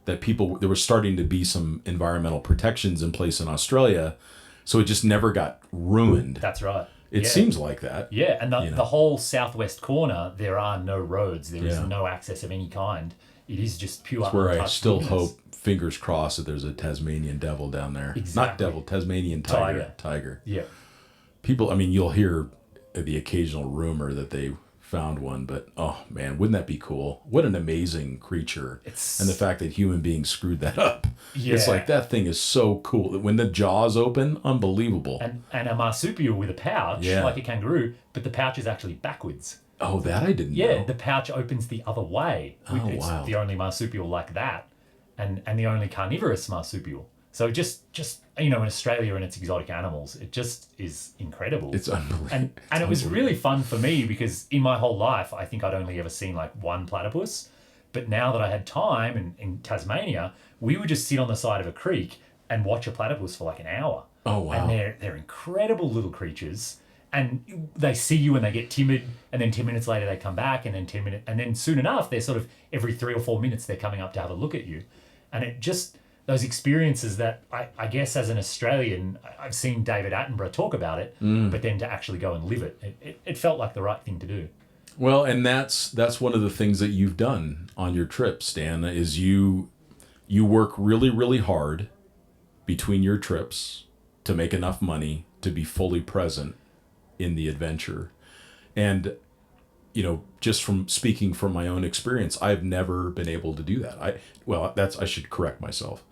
that there was starting to be some environmental protections in place in Australia, so it just never got ruined.
That's right.
It seems like that.
Yeah, and the whole southwest corner, there are no roads. There is no access of any kind. It is just pure.
That's where I still hope, fingers crossed, that there's a Tasmanian devil down there.
Exactly.
Not devil, Tasmanian tiger.
Yeah.
People, you'll hear the occasional rumor that they found one, but oh man, wouldn't that be cool? What an amazing creature. And the fact that human beings screwed that up. It's like, that thing is so cool. When the jaws open, unbelievable.
And a marsupial with a pouch, like a kangaroo, but the pouch is actually backwards.
Oh, that I didn't know.
Yeah, the pouch opens the other way. It's the only marsupial like that, and the only carnivorous marsupial. So just in Australia and its exotic animals, it just is incredible.
It's unbelievable.
And it was really fun for me because in my whole life, I think I'd only ever seen like one platypus. But now that I had time in Tasmania, we would just sit on the side of a creek and watch a platypus for like an hour.
Oh, wow.
And they're incredible little creatures. And they see you and they get timid, and then 10 minutes later they come back, and then 10 minutes, and then soon enough they're sort of every 3 or 4 minutes they're coming up to have a look at you. And it just, those experiences that I guess as an Australian, I've seen David Attenborough talk about it, but then to actually go and live it felt like the right thing to do.
Well, and that's one of the things that you've done on your trips, Dan, is you work really, really hard between your trips to make enough money to be fully present in the adventure. And just from speaking from my own experience, I've never been able to do that. I should correct myself.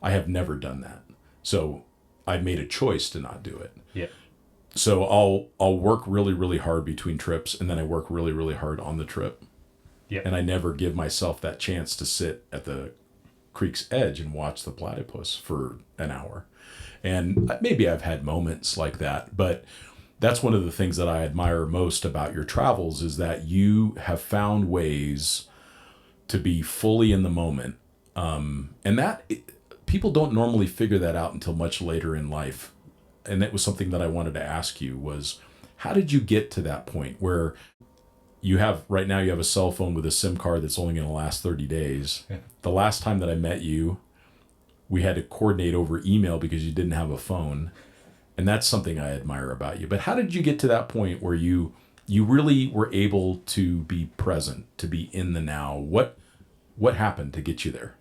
I have never done that. So I made a choice to not do it.
Yeah.
So I'll work really, really hard between trips, and then I work really, really hard on the trip.
Yeah.
And I never give myself that chance to sit at the creek's edge and watch the platypus for an hour. And maybe I've had moments like that, but that's one of the things that I admire most about your travels is that you have found ways to be fully in the moment. And that people don't normally figure that out until much later in life. And that was something that I wanted to ask you was, how did you get to that point where right now you have a cell phone with a SIM card that's only going to last 30 days. Yeah. The last time that I met you, we had to coordinate over email because you didn't have a phone. And that's something I admire about you. But how did you get to that point where you really were able to be present, to be in the now? What happened to get you there?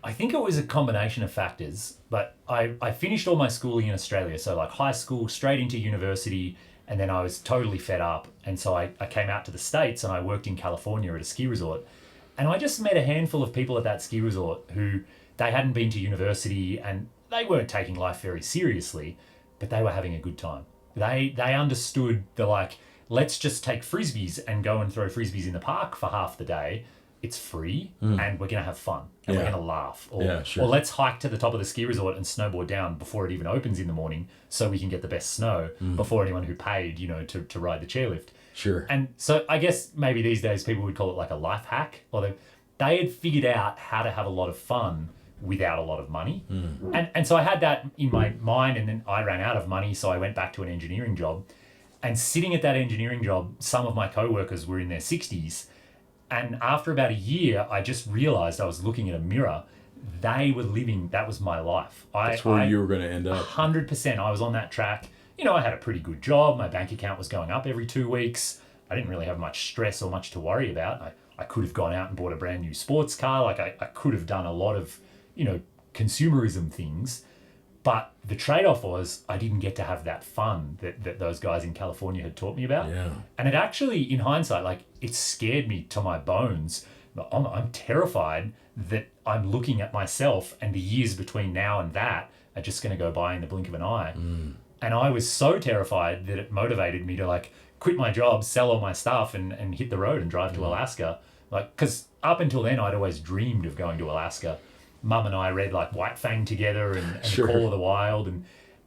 I think it was a combination of factors, but I finished all my schooling in Australia. So like high school, straight into university, and then I was totally fed up. And so I came out to the States and I worked in California at a ski resort. And I just met a handful of people at that ski resort who they hadn't been to university and they weren't taking life very seriously, but they were having a good time. They understood the like, let's just take frisbees and go and throw frisbees in the park for half the day. It's free and we're going to have fun and we're going to laugh. Or let's hike to the top of the ski resort and snowboard down before it even opens in the morning so we can get the best snow before anyone who paid, to ride the chairlift.
Sure.
And so I guess maybe these days people would call it like a life hack, or they had figured out how to have a lot of fun without a lot of money. And so I had that in my mind, and then I ran out of money, so I went back to an engineering job. And sitting at that engineering job, some of my co-workers were in their 60s. And after about a year, I just realized I was looking at a mirror. They were living, that was my life.
That's where you were going to end up.
100%. I was on that track. I had a pretty good job. My bank account was going up every 2 weeks. I didn't really have much stress or much to worry about. I could have gone out and bought a brand new sports car. Like I could have done a lot of, consumerism things. But the trade-off was I didn't get to have that fun that those guys in California had taught me about.
Yeah.
And it actually, in hindsight, like it scared me to my bones. I'm terrified that I'm looking at myself and the years between now and that are just going to go by in the blink of an eye. And I was so terrified that it motivated me to like quit my job, sell all my stuff and hit the road and drive to Alaska. Like, because up until then, I'd always dreamed of going to Alaska. Mum and I read like White Fang together and
Sure.
Call of the Wild,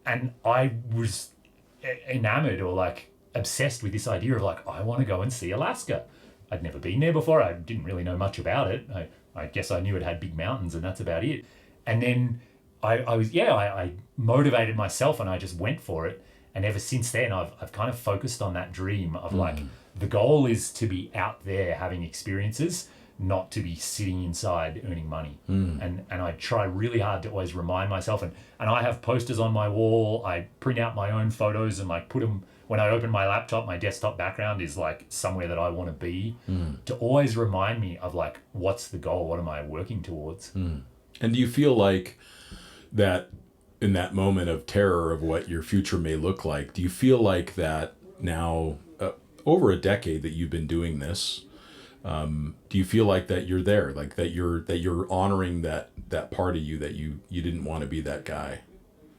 and I was enamored or like obsessed with this idea of like, I want to go and see Alaska. I'd never been there before. I didn't really know much about it. I guess I knew it had big mountains and that's about it. And then I motivated myself and I just went for it. And ever since then, I've kind of focused on that dream of like, the goal is to be out there having experiences, not to be sitting inside earning money. And I try really hard to always remind myself, and I have posters on my wall. I print out my own photos and like put them, when I open my laptop, my desktop background is like somewhere that I want to be, to always remind me of like, what's the goal? What am I working towards?
And do you feel like that in that moment of terror of what your future may look like, do you feel like that now, over a decade that you've been doing this, do you feel like that you're there, like that you're honoring that part of you that you didn't want to be that guy?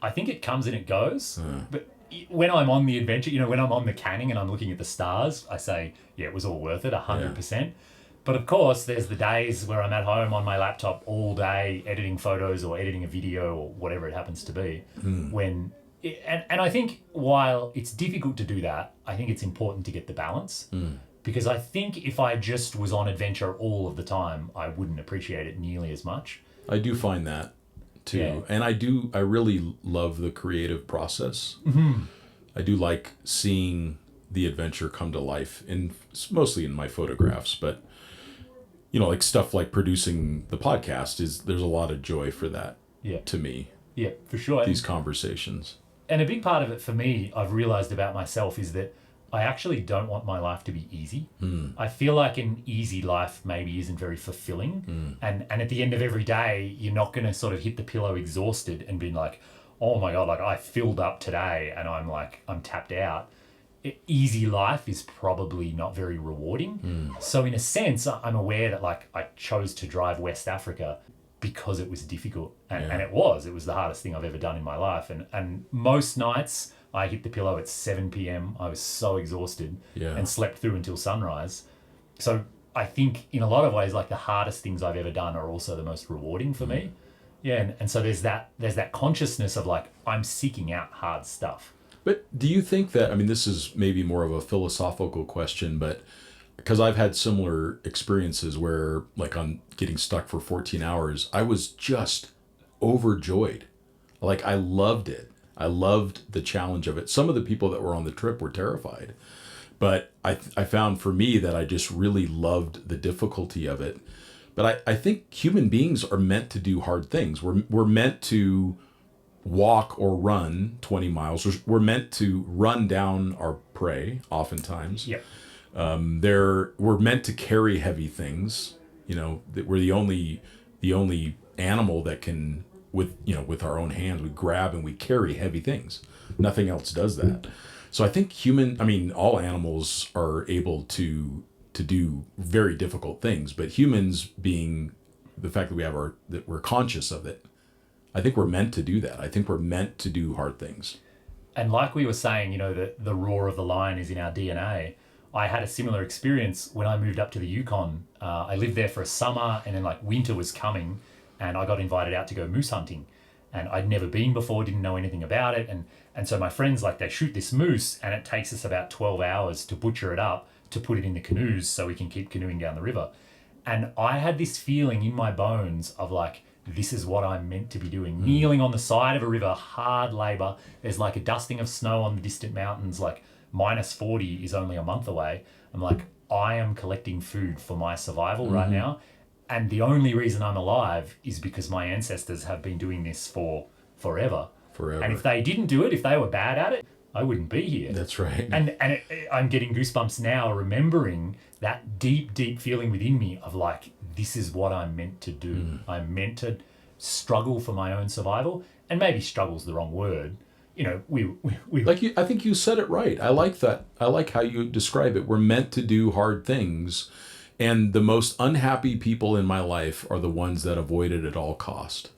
I think it comes and it goes. But when I'm on the adventure, when I'm on the canning and I'm looking at the stars, I say, yeah, it was all worth it, 100%. But of course, there's the days where I'm at home on my laptop all day editing photos or editing a video or whatever it happens to be. And I think while it's difficult to do that, I think it's important to get the balance. Because I think if I just was on adventure all of the time, I wouldn't appreciate it nearly as much.
I do find that too.
Yeah.
And I really love the creative process. I do like seeing the adventure come to life, mostly in my photographs, but like stuff like producing the podcast there's a lot of joy for that to me.
Yeah, for sure.
These conversations.
And a big part of it for me, I've realized about myself, is that I actually don't want my life to be easy. I feel like an easy life maybe isn't very fulfilling. And at the end of every day, you're not going to sort of hit the pillow exhausted and be like, oh my God, like I filled up today and I'm tapped out. Easy life is probably not very rewarding. So in a sense, I'm aware that like I chose to drive West Africa because it was difficult. And it was the hardest thing I've ever done in my life. And most nights I hit the pillow at 7 p.m. I was so exhausted and slept through until sunrise. So I think in a lot of ways, like the hardest things I've ever done are also the most rewarding for me. Yeah. And so there's that consciousness of like, I'm seeking out hard stuff.
But do you think that, I mean, this is maybe more of a philosophical question, but because I've had similar experiences where, like, on getting stuck for 14 hours, I was just overjoyed. Like, I loved it. I loved the challenge of it. Some of the people that were on the trip were terrified, but I found for me that I just really loved the difficulty of it. But I think human beings are meant to do hard things. We're meant to walk or run 20 miles. We're meant to run down our prey oftentimes.
Yep.
We're meant to carry heavy things. You know, that we're the only animal that can, with our own hands, we grab and we carry heavy things. Nothing else does that. So I think all animals are able to do very difficult things, but humans, being the fact that that we're conscious of it, I think we're meant to do that. I think we're meant to do hard things.
And like we were saying, the roar of the lion is in our DNA. I had a similar experience when I moved up to the Yukon. I lived there for a summer, and then like winter was coming, and I got invited out to go moose hunting. And I'd never been before, didn't know anything about it. And so my friends, like, they shoot this moose, and it takes us about 12 hours to butcher it up, to put it in the canoes so we can keep canoeing down the river. And I had this feeling in my bones of like, this is what I'm meant to be doing. Kneeling on the side of a river, hard labor. There's like a dusting of snow on the distant mountains, like -40 is only a month away. I'm like, I am collecting food for my survival right now. And the only reason I'm alive is because my ancestors have been doing this for forever. And if they didn't do it, if they were bad at it, I wouldn't be here.
That's right.
And I'm getting goosebumps now remembering that deep, deep feeling within me of like, this is what I'm meant to do. I'm meant to struggle for my own survival. And maybe struggle's the wrong word. We
I think you said it right. I like that. I like how you describe it. We're meant to do hard things. And the most unhappy people in my life are the ones that avoid it at all cost.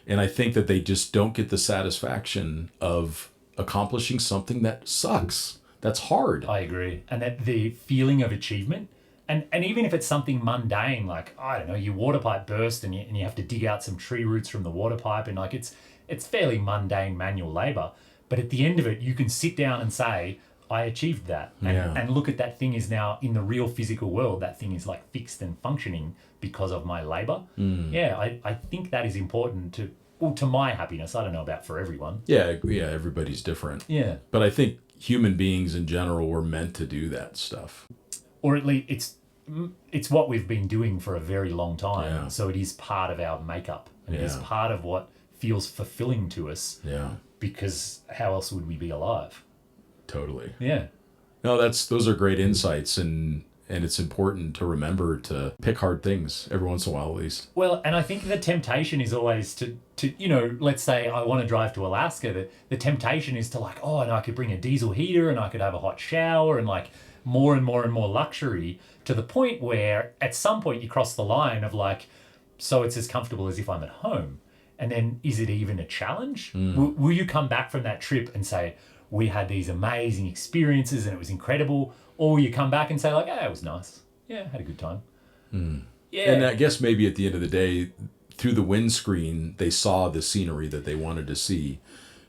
And I think that they just don't get the satisfaction of accomplishing something that sucks. That's hard.
I agree. And that the feeling of achievement, and even if it's something mundane, like, I don't know, your water pipe burst and you have to dig out some tree roots from the water pipe, and like it's fairly mundane manual labor. But at the end of it, you can sit down and say, I achieved that. And look at that thing is now in the real physical world, that thing is like fixed and functioning because of my labor. Yeah, I think that is important to my happiness. I don't know about for everyone.
Yeah, everybody's different.
Yeah.
But I think human beings in general were meant to do that stuff.
Or at least it's what we've been doing for a very long time.
Yeah.
So it is part of our makeup. And it is part of what feels fulfilling to us.
Yeah.
Because how else would we be alive?
Totally.
Yeah.
No, those are great insights, and it's important to remember to pick hard things every once in a while at least.
Well, and I think the temptation is always to let's say I want to drive to Alaska, the temptation is to like, oh, and I could bring a diesel heater and I could have a hot shower and like more and more and more luxury, to the point where at some point you cross the line of like, so it's as comfortable as if I'm at home. And then is it even a challenge? Will you come back from that trip and say, we had these amazing experiences and it was incredible? Or will you come back and say like, it was nice. Yeah, I had a good time. Yeah.
And I guess maybe at the end of the day, through the windscreen, they saw the scenery that they wanted to see,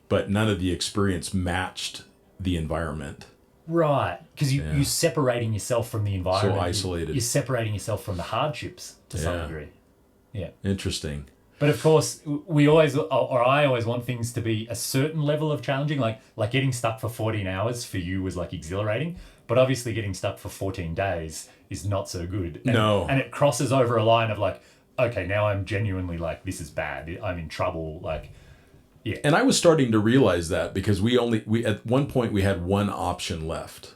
but none of the experience matched the environment.
Right. Because you're separating yourself from the environment.
So isolated.
You're separating yourself from the hardships to some degree. Yeah.
Interesting.
But of course, I always want things to be a certain level of challenging. Like getting stuck for 14 hours for you was like exhilarating, but obviously getting stuck for 14 days is not so good. And it crosses over a line of like, okay, now I'm genuinely like, this is bad. I'm in trouble. Like, yeah.
And I was starting to realize that because we at one point we had one option left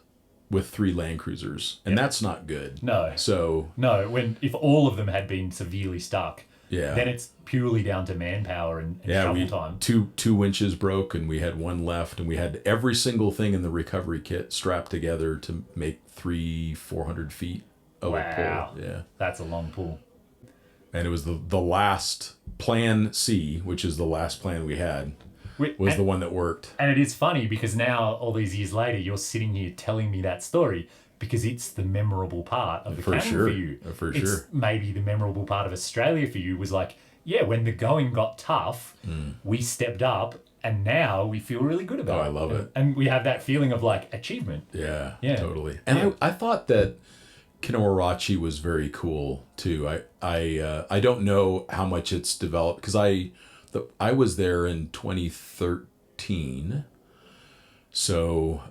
with 3 Land Cruisers, and that's not good.
No.
So
if all of them had been severely stuck.
Yeah.
Then it's purely down to manpower and travel time.
Two winches broke and we had one left, and we had every single thing in the recovery kit strapped together to make 400 feet of a pull. Yeah.
That's a long pull.
And it was the last plan C, which is the last plan we had, was the one that worked.
And it is funny because now, all these years later, you're sitting here telling me that story, because it's the memorable part of the canon for you.
For sure.
It's maybe the memorable part of Australia for you was like, yeah, when the going got tough, we stepped up And now we feel really good about it.
I love it.
And we have that feeling of like achievement.
Yeah,
Yeah.
totally. And I thought that Kinoarachi was very cool too. I don't know how much it's developed because I was there in 2013. So,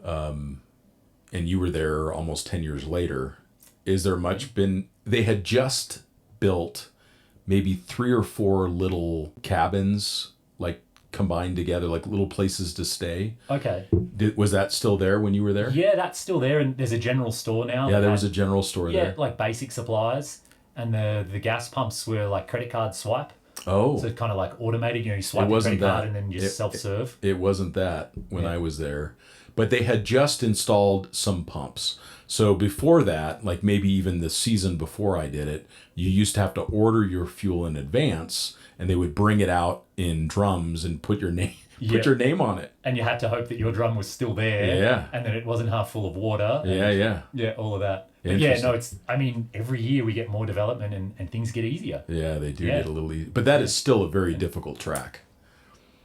and you were there almost 10 years later. Is there much been, they had just built maybe 3 or 4 little cabins, like combined together, like little places to stay.
Okay.
Was that still there when you were there?
Yeah, that's still there, and there's a general store now.
Yeah, there was a general store there.
Yeah, like basic supplies, and the gas pumps were like credit card swipe.
Oh.
So it's kind of like automated, you swip your credit card and then just self-serve.
It wasn't that when I was there. But they had just installed some pumps. So before that, like maybe even the season before I did it, you used to have to order your fuel in advance, and they would bring it out in drums and put your name your name on it.
And you had to hope that your drum was still there.
Yeah.
And that it wasn't half full of water.
Yeah.
Yeah, all of that. But yeah, no, every year we get more development and things get easier.
Yeah, they do get a little easier. But that is still a very difficult track.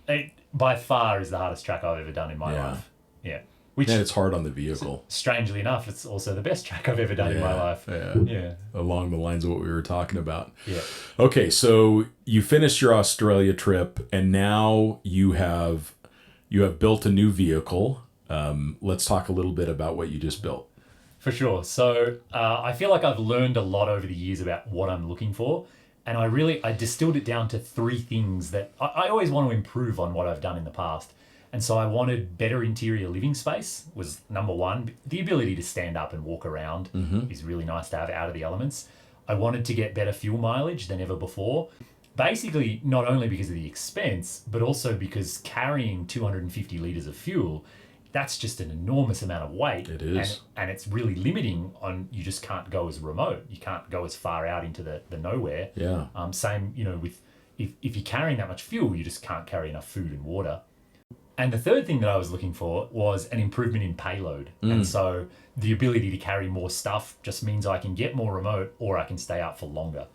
It, by far, is the hardest track I've ever done in my life. Yeah. Which,
and it's hard on the vehicle.
Strangely enough, it's also the best track I've ever done in my life.
Yeah. Along the lines of what we were talking about.
Yeah.
Okay, so you finished your Australia trip, and now you have built a new vehicle. Let's talk a little bit about what you just built.
For sure. So I feel like I've learned a lot over the years about what I'm looking for. And I distilled it down to 3 things that I always want to improve on what I've done in the past. And so I wanted better interior living space was number 1. The ability to stand up and walk around is really nice to have out of the elements. I wanted to get better fuel mileage than ever before. Basically, not only because of the expense, but also because carrying 250 litres of fuel, that's just an enormous amount of weight.
It is.
And it's really limiting on, you just can't go as remote. You can't go as far out into the nowhere.
Yeah.
Same, with if you're carrying that much fuel, you just can't carry enough food and water. And the third thing that I was looking for was an improvement in payload. And so the ability to carry more stuff just means I can get more remote or I can stay out for longer.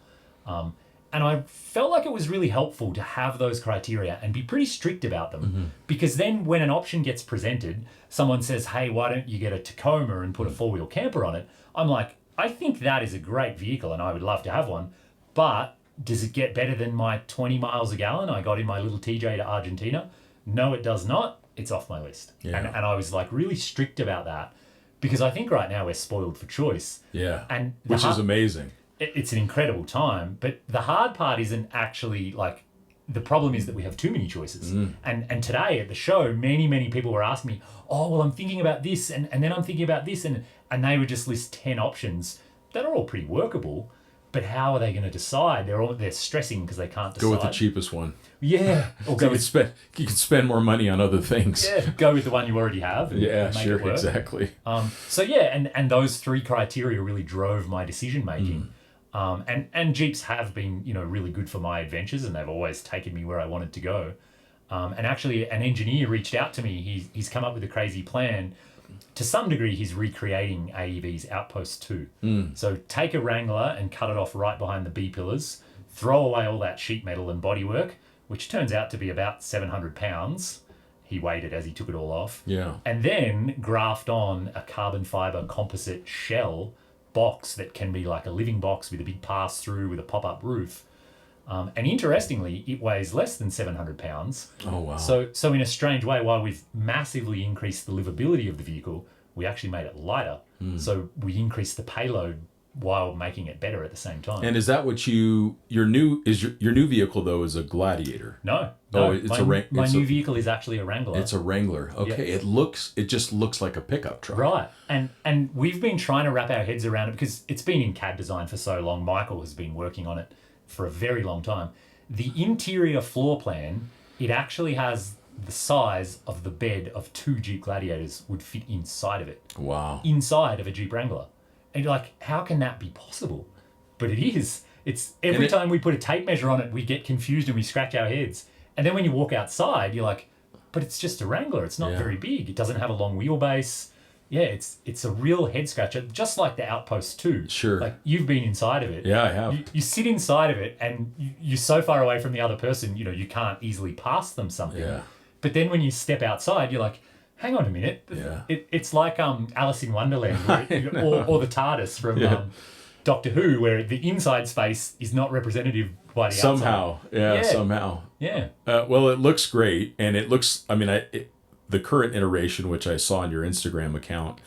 And I felt like it was really helpful to have those criteria and be pretty strict about them. Because then when an option gets presented, someone says, hey, why don't you get a Tacoma and put a 4-wheel camper on it? I'm like, I think that is a great vehicle and I would love to have one. But does it get better than my 20 miles a gallon I got in my little TJ to Argentina? No, it does not. It's off my list.
Yeah.
And I was like really strict about that because I think right now we're spoiled for choice.
Yeah.
And
which is amazing.
It's an incredible time, but the hard part isn't actually like, the problem is that we have too many choices. And today at the show, many people were asking me, oh, well, I'm thinking about this and then I'm thinking about this. And they would just list 10 options that are all pretty workable. But how are they going to decide? They're stressing because they can't decide.
Go with the cheapest one.
Yeah. Or go
you can spend more money on other things.
Yeah. Go with the one you already have.
Yeah, sure, exactly.
So yeah, and those 3 criteria really drove my decision making. And Jeeps have been, really good for my adventures, and they've always taken me where I wanted to go. And actually, an engineer reached out to me. He's come up with a crazy plan. To some degree, he's recreating AEV's Outpost 2. So take a Wrangler and cut it off right behind the B pillars, throw away all that sheet metal and bodywork, which turns out to be about 700 pounds. He weighed it as he took it all off.
Yeah.
And then graft on a carbon fiber composite shell box that can be like a living box with a big pass-through with a pop-up roof. And interestingly, it weighs less than 700 pounds.
Oh, wow.
So in a strange way, while we've massively increased the livability of the vehicle, we actually made it lighter. So we increased the payload while making it better at the same time.
And is that what your new vehicle though is a Gladiator?
No. My new vehicle is actually a Wrangler.
It's a Wrangler. Okay.
Yeah.
It just looks like a pickup truck.
Right. And we've been trying to wrap our heads around it because it's been in CAD design for so long. Michael has been working on it for a very long time. The interior floor plan, it actually has the size of the bed of 2 Jeep Gladiators would fit inside of it.
Wow.
Inside of a Jeep Wrangler. And you're like, how can that be possible? But it is. It's every time we put a tape measure on it, we get confused and we scratch our heads. And then when you walk outside, you're like, but it's just a Wrangler. It's not very big. It doesn't have a long wheelbase. Yeah, it's a real head scratcher, just like the Outpost 2.
Sure.
Like, you've been inside of it.
Yeah, I have.
You sit inside of it and you're so far away from the other person, you can't easily pass them something.
Yeah.
But then when you step outside, you're like, hang on a minute.
Yeah.
It's like Alice in Wonderland or the TARDIS from Doctor Who, where the inside space is not representative by the
Somehow.
outside.
Yeah, somehow.
Yeah.
Well, it looks great. And it looks, I mean, the current iteration, which I saw on your Instagram account,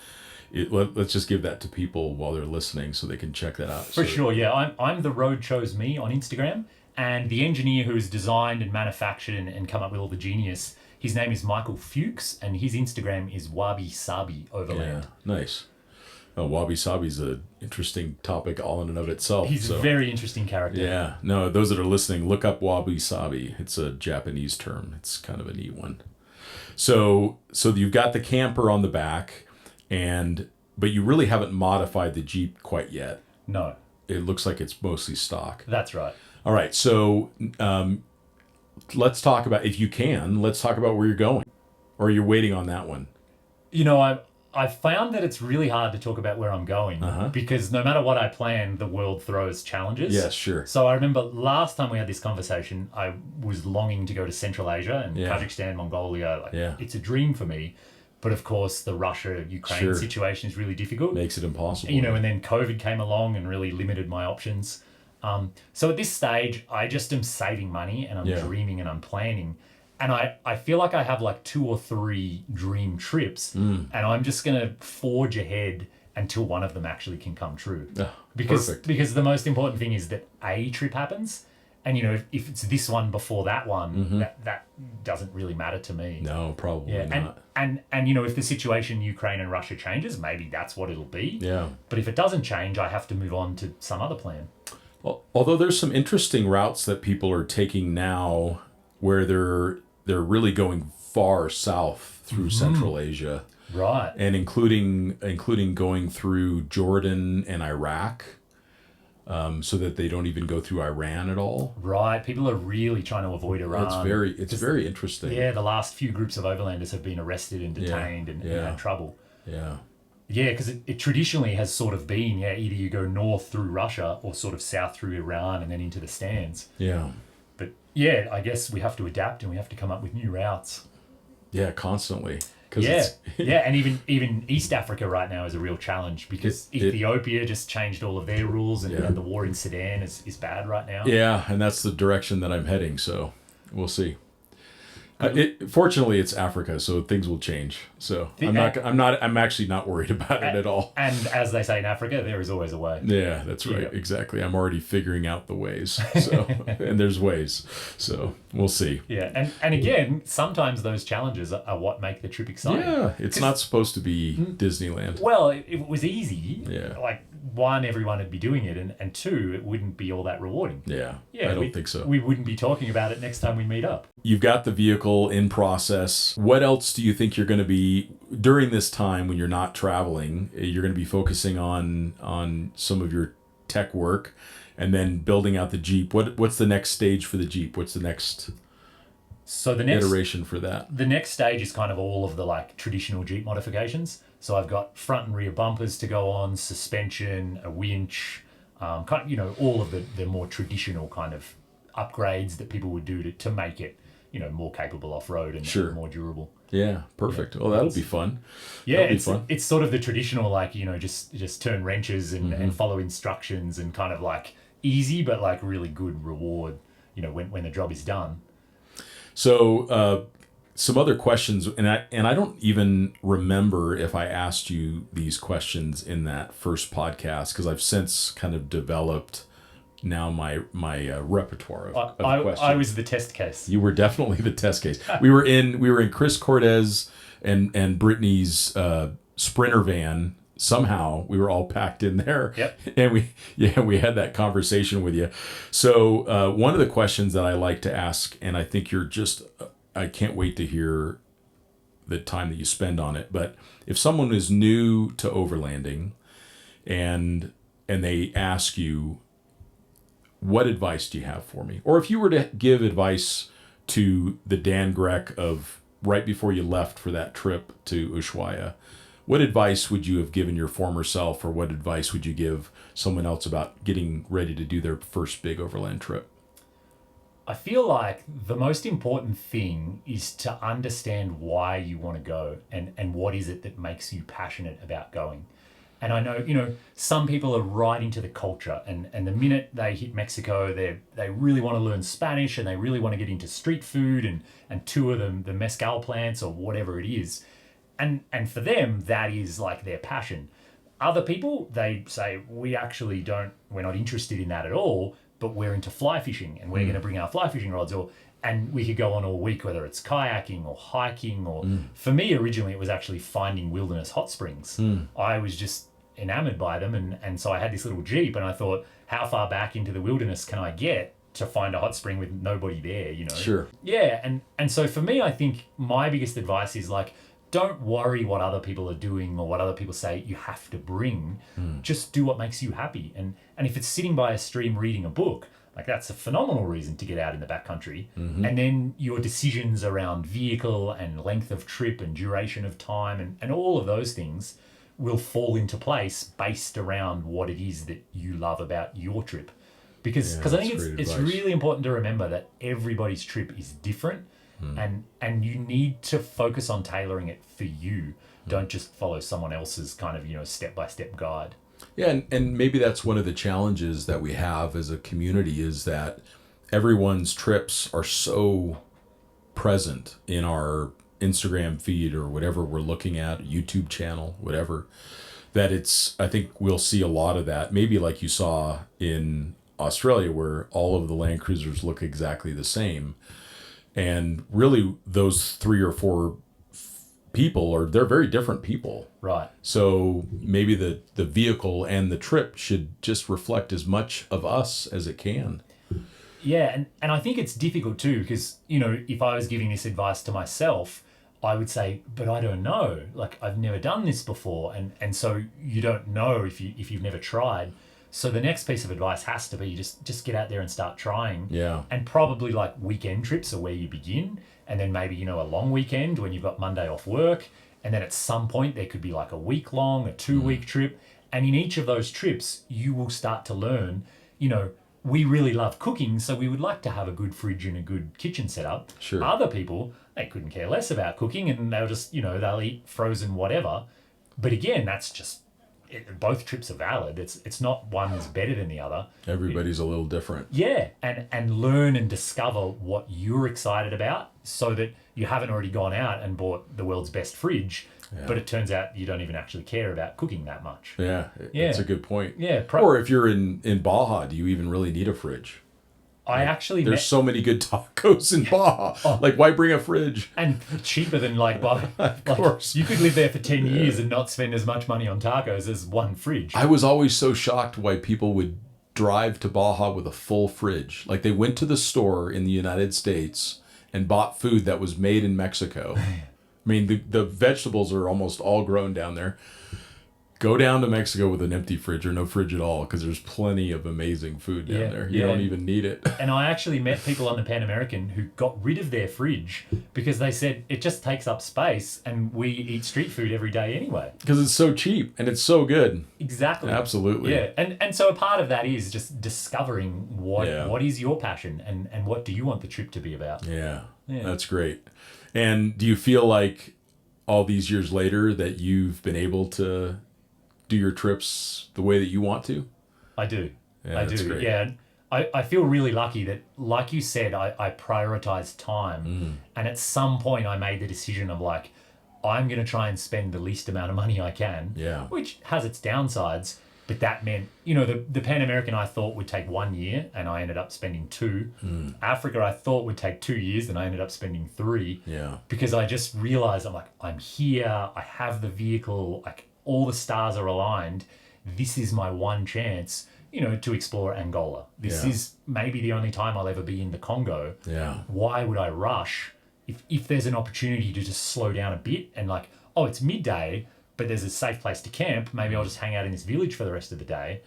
let's just give that to people while they're listening so they can check that out.
For sure, yeah. I'm The Road Chose Me on Instagram. And the engineer who's designed and manufactured and come up with all the genius, his name is Michael Fuchs, and his Instagram is Wabi Sabi Overland.
Yeah, nice. Wabi Sabi's an interesting topic all in and of itself.
He's a very interesting character.
Yeah. No, those that are listening, look up Wabi Sabi. It's a Japanese term. It's kind of a neat one. So you've got the camper on the back, but you really haven't modified the Jeep quite yet.
No.
It looks like it's mostly stock.
That's right.
All right. So let's talk about, if you can, let's talk about where you're going. Or you're waiting on that one.
You know, I found that it's really hard to talk about where I'm going because no matter what I plan, the world throws challenges.
Yes, sure.
So I remember last time we had this conversation, I was longing to go to Central Asia and Kazakhstan, Mongolia. It's a dream for me. But of course, the Russia-Ukraine situation is really difficult.
Makes it impossible.
You know, and then COVID came along and really limited my options. So at this stage, I just am saving money and I'm dreaming and I'm planning. And I feel like I have like 2 or 3 dream trips and I'm just going to forge ahead until one of them actually can come true. Because the most important thing is that a trip happens. And, you know, if it's this one before that one, that doesn't really matter to me.
No, probably not.
And, you know, if the situation Ukraine and Russia changes, maybe that's what it'll be.
Yeah.
But if it doesn't change, I have to move on to some other plan.
Well, although there's some interesting routes that people are taking now where they're really going far south through Central Asia.
Right.
And including going through Jordan and Iraq. So that they don't even go through Iran at all.
Right. People are really trying to avoid Iran.
It's very interesting.
Yeah, the last few groups of overlanders have been arrested and detained and had trouble.
Yeah.
Yeah, because it traditionally has sort of been, either you go north through Russia or sort of south through Iran and then into the stands.
Yeah.
But I guess we have to adapt and we have to come up with new routes.
Yeah, constantly.
And even East Africa right now is a real challenge because Ethiopia just changed all of their rules and the war in Sudan is bad right now.
Yeah, and that's the direction that I'm heading, so we'll see. Fortunately, it's Africa, so things will change. So I'm actually not worried about it at all.
And as they say in Africa, there is always a way.
Yeah, that's right. Yeah. Exactly. I'm already figuring out the ways. So, and there's ways. So we'll see.
Yeah, and again, sometimes those challenges are what make the trip exciting.
Yeah, it's not supposed to be Disneyland.
Well, if it was easy, like one, everyone would be doing it, and two, it wouldn't be all that rewarding.
Yeah, I don't think so.
We wouldn't be talking about it next time we meet up.
You've got the vehicle in process. What else do you think you're going to be, during this time when you're not traveling, you're going to be focusing on some of your tech work and then building out the Jeep? What's the next stage for the Jeep? What's the next iteration for that?
The next stage is kind of all of the like traditional Jeep modifications. So I've got front and rear bumpers to go on, suspension, a winch, kind of, all of the more traditional kind of upgrades that people would do to make it, more capable off-road and more durable.
Yeah, perfect. Oh, that'll be fun.
Yeah, it's sort of the traditional, like, just turn wrenches and follow instructions and kind of like easy, but like really good reward, when the job is done.
So, some other questions, and I don't even remember if I asked you these questions in that first podcast, because I've since kind of developed now my repertoire of questions.
I was the test case.
You were definitely the test case. We were in Chris Cortez and Brittany's Sprinter van. Somehow we were all packed in there.
Yep.
And we had that conversation with you. So one of the questions that I like to ask, and I think I can't wait to hear the time that you spend on it, but if someone is new to overlanding and they ask you, what advice do you have for me? Or if you were to give advice to the Dan Grec of right before you left for that trip to Ushuaia, what advice would you have given your former self, or what advice would you give someone else about getting ready to do their first big overland trip?
I feel like the most important thing is to understand why you want to go and what is it that makes you passionate about going. And I know, some people are right into the culture, and the minute they hit Mexico, they really want to learn Spanish, and they really want to get into street food and tour the mezcal plants or whatever it is. And for them, that is like their passion. Other people, they say, we're not interested in that at all, but we're into fly fishing, and we're going to bring our fly fishing rods, and we could go on all week, whether it's kayaking or hiking, or for me, originally, it was actually finding wilderness hot springs. I was just enamored by them, and so I had this little Jeep, and I thought, how far back into the wilderness can I get to find a hot spring with nobody there,
Sure.
Yeah, and so for me, I think my biggest advice is like, don't worry what other people are doing or what other people say you have to bring. Just do what makes you happy. And if it's sitting by a stream reading a book, like that's a phenomenal reason to get out in the backcountry. And then your decisions around vehicle and length of trip and duration of time and all of those things will fall into place based around what it is that you love about your trip. Because I think it's really important to remember that everybody's trip is different. And you need to focus on tailoring it for you. Don't just follow someone else's kind of, step-by-step guide.
Yeah, and maybe that's one of the challenges that we have as a community is that everyone's trips are so present in our Instagram feed or whatever we're looking at, YouTube channel, whatever, that I think we'll see a lot of that. Maybe like you saw in Australia where all of the Land Cruisers look exactly the same. And really, those 3 or 4 people they're very different people.
Right.
So maybe the vehicle and the trip should just reflect as much of us as it can.
Yeah, and I think it's difficult too, because, if I was giving this advice to myself, I would say, but I don't know. Like, I've never done this before. And so you don't know if you've never tried. So the next piece of advice has to be just get out there and start trying.
Yeah.
And probably like weekend trips are where you begin. And then maybe, a long weekend when you've got Monday off work. And then at some point there could be like a week long, a 2-week trip. And in each of those trips, you will start to learn, we really love cooking, so we would like to have a good fridge and a good kitchen setup.
Sure.
Other people, they couldn't care less about cooking and they'll just, they'll eat frozen whatever. But again, that's just, both trips are valid. It's not one's better than the other.
Everybody's a little different.
Yeah, and learn and discover what you're excited about so that you haven't already gone out and bought the world's best fridge, but it turns out you don't even actually care about cooking that much.
Yeah, that's a good point.
Yeah.
Or if you're in Baja, do you even really need a fridge? There's so many good tacos in Baja. Like, why bring a fridge?
And cheaper than of
course.
You could live there for 10 years and not spend as much money on tacos as one fridge.
I was always so shocked why people would drive to Baja with a full fridge. Like, they went to the store in the United States and bought food that was made in Mexico. I mean, the vegetables are almost all grown down there. Go down to Mexico with an empty fridge or no fridge at all, because there's plenty of amazing food down there. You don't even need it.
And I actually met people on the Pan American who got rid of their fridge because they said it just takes up space and we eat street food every day anyway.
Because it's so cheap and it's so good.
Exactly.
Absolutely.
Yeah. And so a part of that is just discovering what is your passion and what do you want the trip to be about.
Yeah. That's great. And do you feel like all these years later that you've been able to do your trips the way that you want to?
I do.
Yeah,
I
that's
do.
great.
Yeah. I feel really lucky that, like you said, I prioritized time. And at some point I made the decision of like, I'm going to try and spend the least amount of money I can, which has its downsides. But that meant, the Pan American I thought would take 1 year and I ended up spending 2. Africa I thought would take 2 years and I ended up spending 3.
Yeah.
Because I just realized I'm here, I have the vehicle, like all the stars are aligned. This is my one chance, to explore Angola. This is maybe the only time I'll ever be in the Congo.
Yeah.
Why would I rush if there's an opportunity to just slow down a bit and like, oh, it's midday, but there's a safe place to camp. Maybe I'll just hang out in this village for the rest of the day.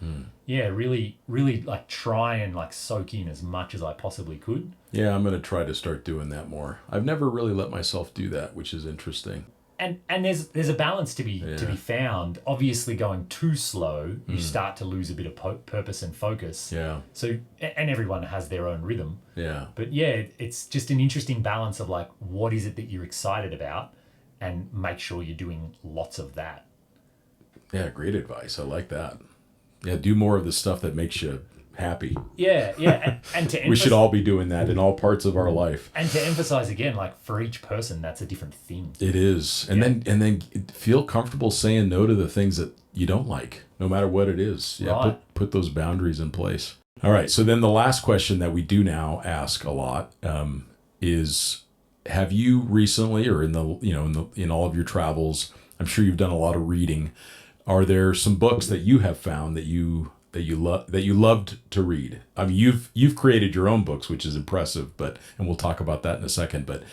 Yeah, really, really like try and like soak in as much as I possibly could.
Yeah, I'm going to try to start doing that more. I've never really let myself do that, which is interesting.
And there's a balance to be found. Obviously, going too slow, you start to lose a bit of purpose and focus.
Yeah.
So, and everyone has their own rhythm.
Yeah.
But yeah, it's just an interesting balance of like, what is it that you're excited about, and make sure you're doing lots of that.
Yeah, great advice. I like that. Yeah, do more of the stuff that makes you happy.
Yeah, and to
we should all be doing that in all parts of our life.
And to emphasize again, like for each person, that's a different thing.
It is, and then feel comfortable saying no to the things that you don't like, no matter what it is. Yeah,
right.
put those boundaries in place. All right. So then the last question that we do now ask a lot is, have you recently, or in all of your travels, I'm sure you've done a lot of reading. Are there some books that you have found that you loved to read? I mean, you've created your own books, which is impressive, and we'll talk about that in a second. But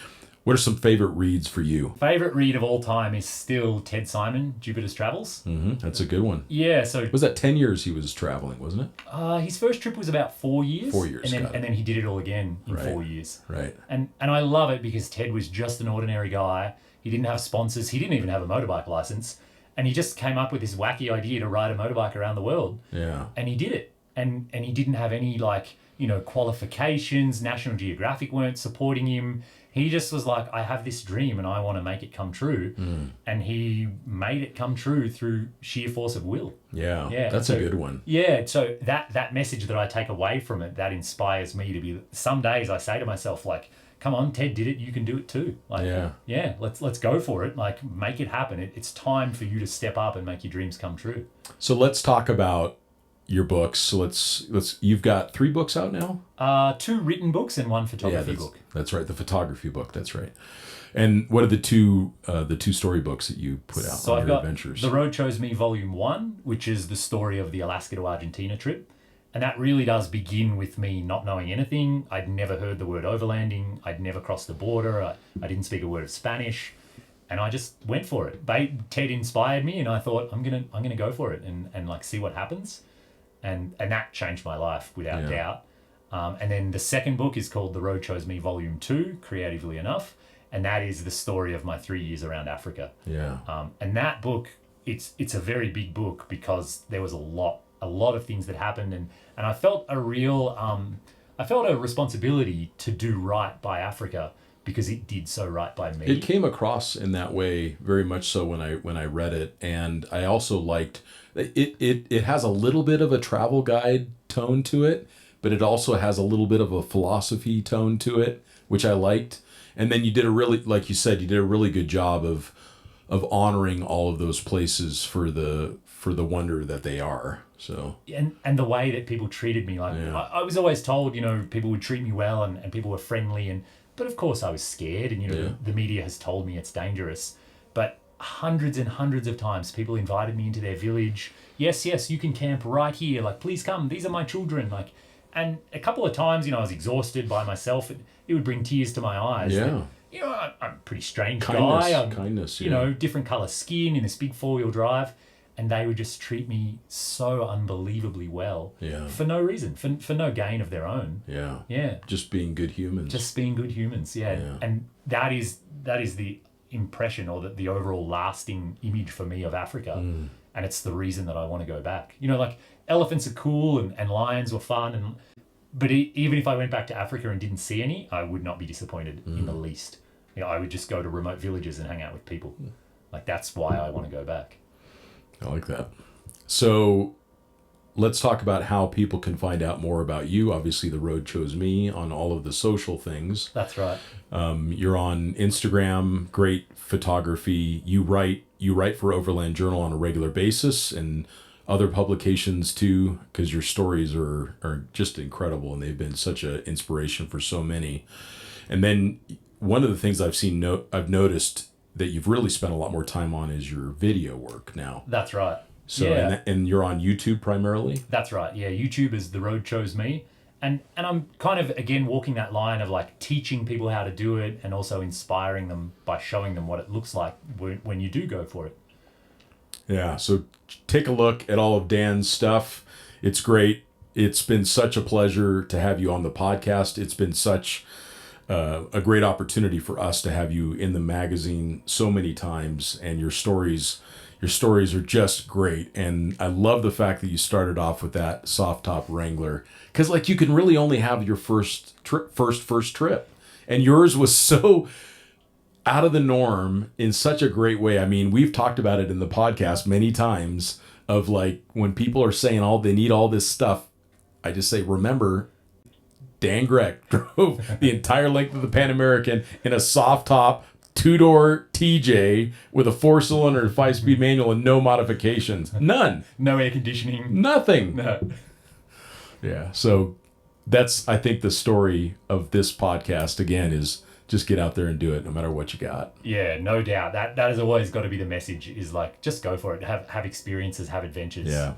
what are some favorite reads for you?
Favorite read of all time is still Ted Simon, Jupiter's Travels.
Mm-hmm. That's a good one.
Yeah. So
was that 10 years he was traveling, wasn't it?
His first trip was about 4 years.
4 years,
and then he did it all again in 4 years.
Right.
And I love it because Ted was just an ordinary guy. He didn't have sponsors. He didn't even have a motorbike license. And he just came up with this wacky idea to ride a motorbike around the world.
Yeah.
And he did it. And he didn't have any qualifications. National Geographic weren't supporting him. He just was like, I have this dream and I want to make it come true. And he made it come true through sheer force of will.
Yeah. That's a good one.
Yeah. So that message that I take away from it, that inspires me to be, some days I say to myself, like, come on, Ted did it, you can do it too. Like, let's go for it. Like, make it happen. It's time for you to step up and make your dreams come true.
So let's talk about your books. So let's you've got 3 books out now?
2 written books and 1 photography book.
That's right, the photography book, that's right. And what are the two story books that you put out on your adventures?
The Road Chose Me Volume 1, which is the story of the Alaska to Argentina trip. And that really does begin with me not knowing anything. I'd never heard the word overlanding. I'd never crossed the border. I didn't speak a word of Spanish. And I just went for it. Ted inspired me and I thought, I'm gonna go for it and like see what happens. And that changed my life without doubt. And then the second book is called The Road Chose Me Volume 2, creatively enough. And that is the story of my 3 years around Africa.
Yeah.
And that book, it's a very big book because there was a lot of things that happened and I felt a real responsibility to do right by Africa because it did so right by me.
It came across in that way very much so when I read it, and I also liked it has a little bit of a travel guide tone to it, but it also has a little bit of a philosophy tone to it, which I liked. And then you did like you said, you did a really good job of honoring all of those places for the wonder that they are. So
and the way that people treated me, like I was always told, people would treat me well and people were friendly, but of course I was scared, and the media has told me it's dangerous. But hundreds and hundreds of times people invited me into their village. Yes, you can camp right here. Like, please come. These are my children. Like, and a couple of times, I was exhausted by myself. It would bring tears to my eyes.
Yeah.
But, I'm a pretty strange
guy.
I'm,
Kindness.
Different color skin in this big 4-wheel drive. And they would just treat me so unbelievably well.
Yeah.
For no reason, for no gain of their own.
Yeah.
Yeah.
Just being good humans.
Yeah. And that is the impression, or the overall lasting image for me of Africa. And it's the reason that I want to go back. Like, elephants are cool and lions were fun, but even if I went back to Africa and didn't see any, I would not be disappointed in the least. I would just go to remote villages and hang out with people. Like, that's why I want to go back.
I like that. So let's talk about how people can find out more about you. Obviously, The Road Chose Me on all of the social things.
That's right.
You're on Instagram, great photography. You write for Overland Journal on a regular basis and other publications too, because your stories are just incredible and they've been such an inspiration for so many. And then one of the things I've noticed that you've really spent a lot more time on is your video work now.
That's right.
So and you're on YouTube primarily?
That's right. Yeah, YouTube is The Road Chose Me. And I'm kind of, again, walking that line of like teaching people how to do it and also inspiring them by showing them what it looks like when you do go for it.
Yeah, so take a look at all of Dan's stuff. It's great. It's been such a pleasure to have you on the podcast. It's been such a great opportunity for us to have you in the magazine so many times, and your stories are just great. And I love the fact that you started off with that soft top Wrangler, because like you can really only have your first trip, and yours was so out of the norm in such a great way. I mean, we've talked about it in the podcast many times of like when people are saying they need all this stuff, I just say, remember, Dan Grec drove the entire length of the Pan American in a soft top 2-door TJ with a 4-cylinder 5-speed manual and no modifications. None.
No air conditioning.
Nothing.
No.
Yeah. So that's, I think, the story of this podcast again is just get out there and do it no matter what you got.
Yeah, no doubt. That has always got to be the message, is like, just go for it. Have experiences, have adventures.
Yeah.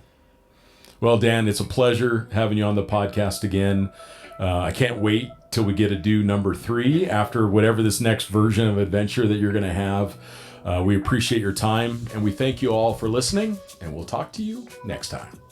Well, Dan, it's a pleasure having you on the podcast again. I can't wait till we get to do number 3 after whatever this next version of adventure that you're going to have. We appreciate your time, and we thank you all for listening, and we'll talk to you next time.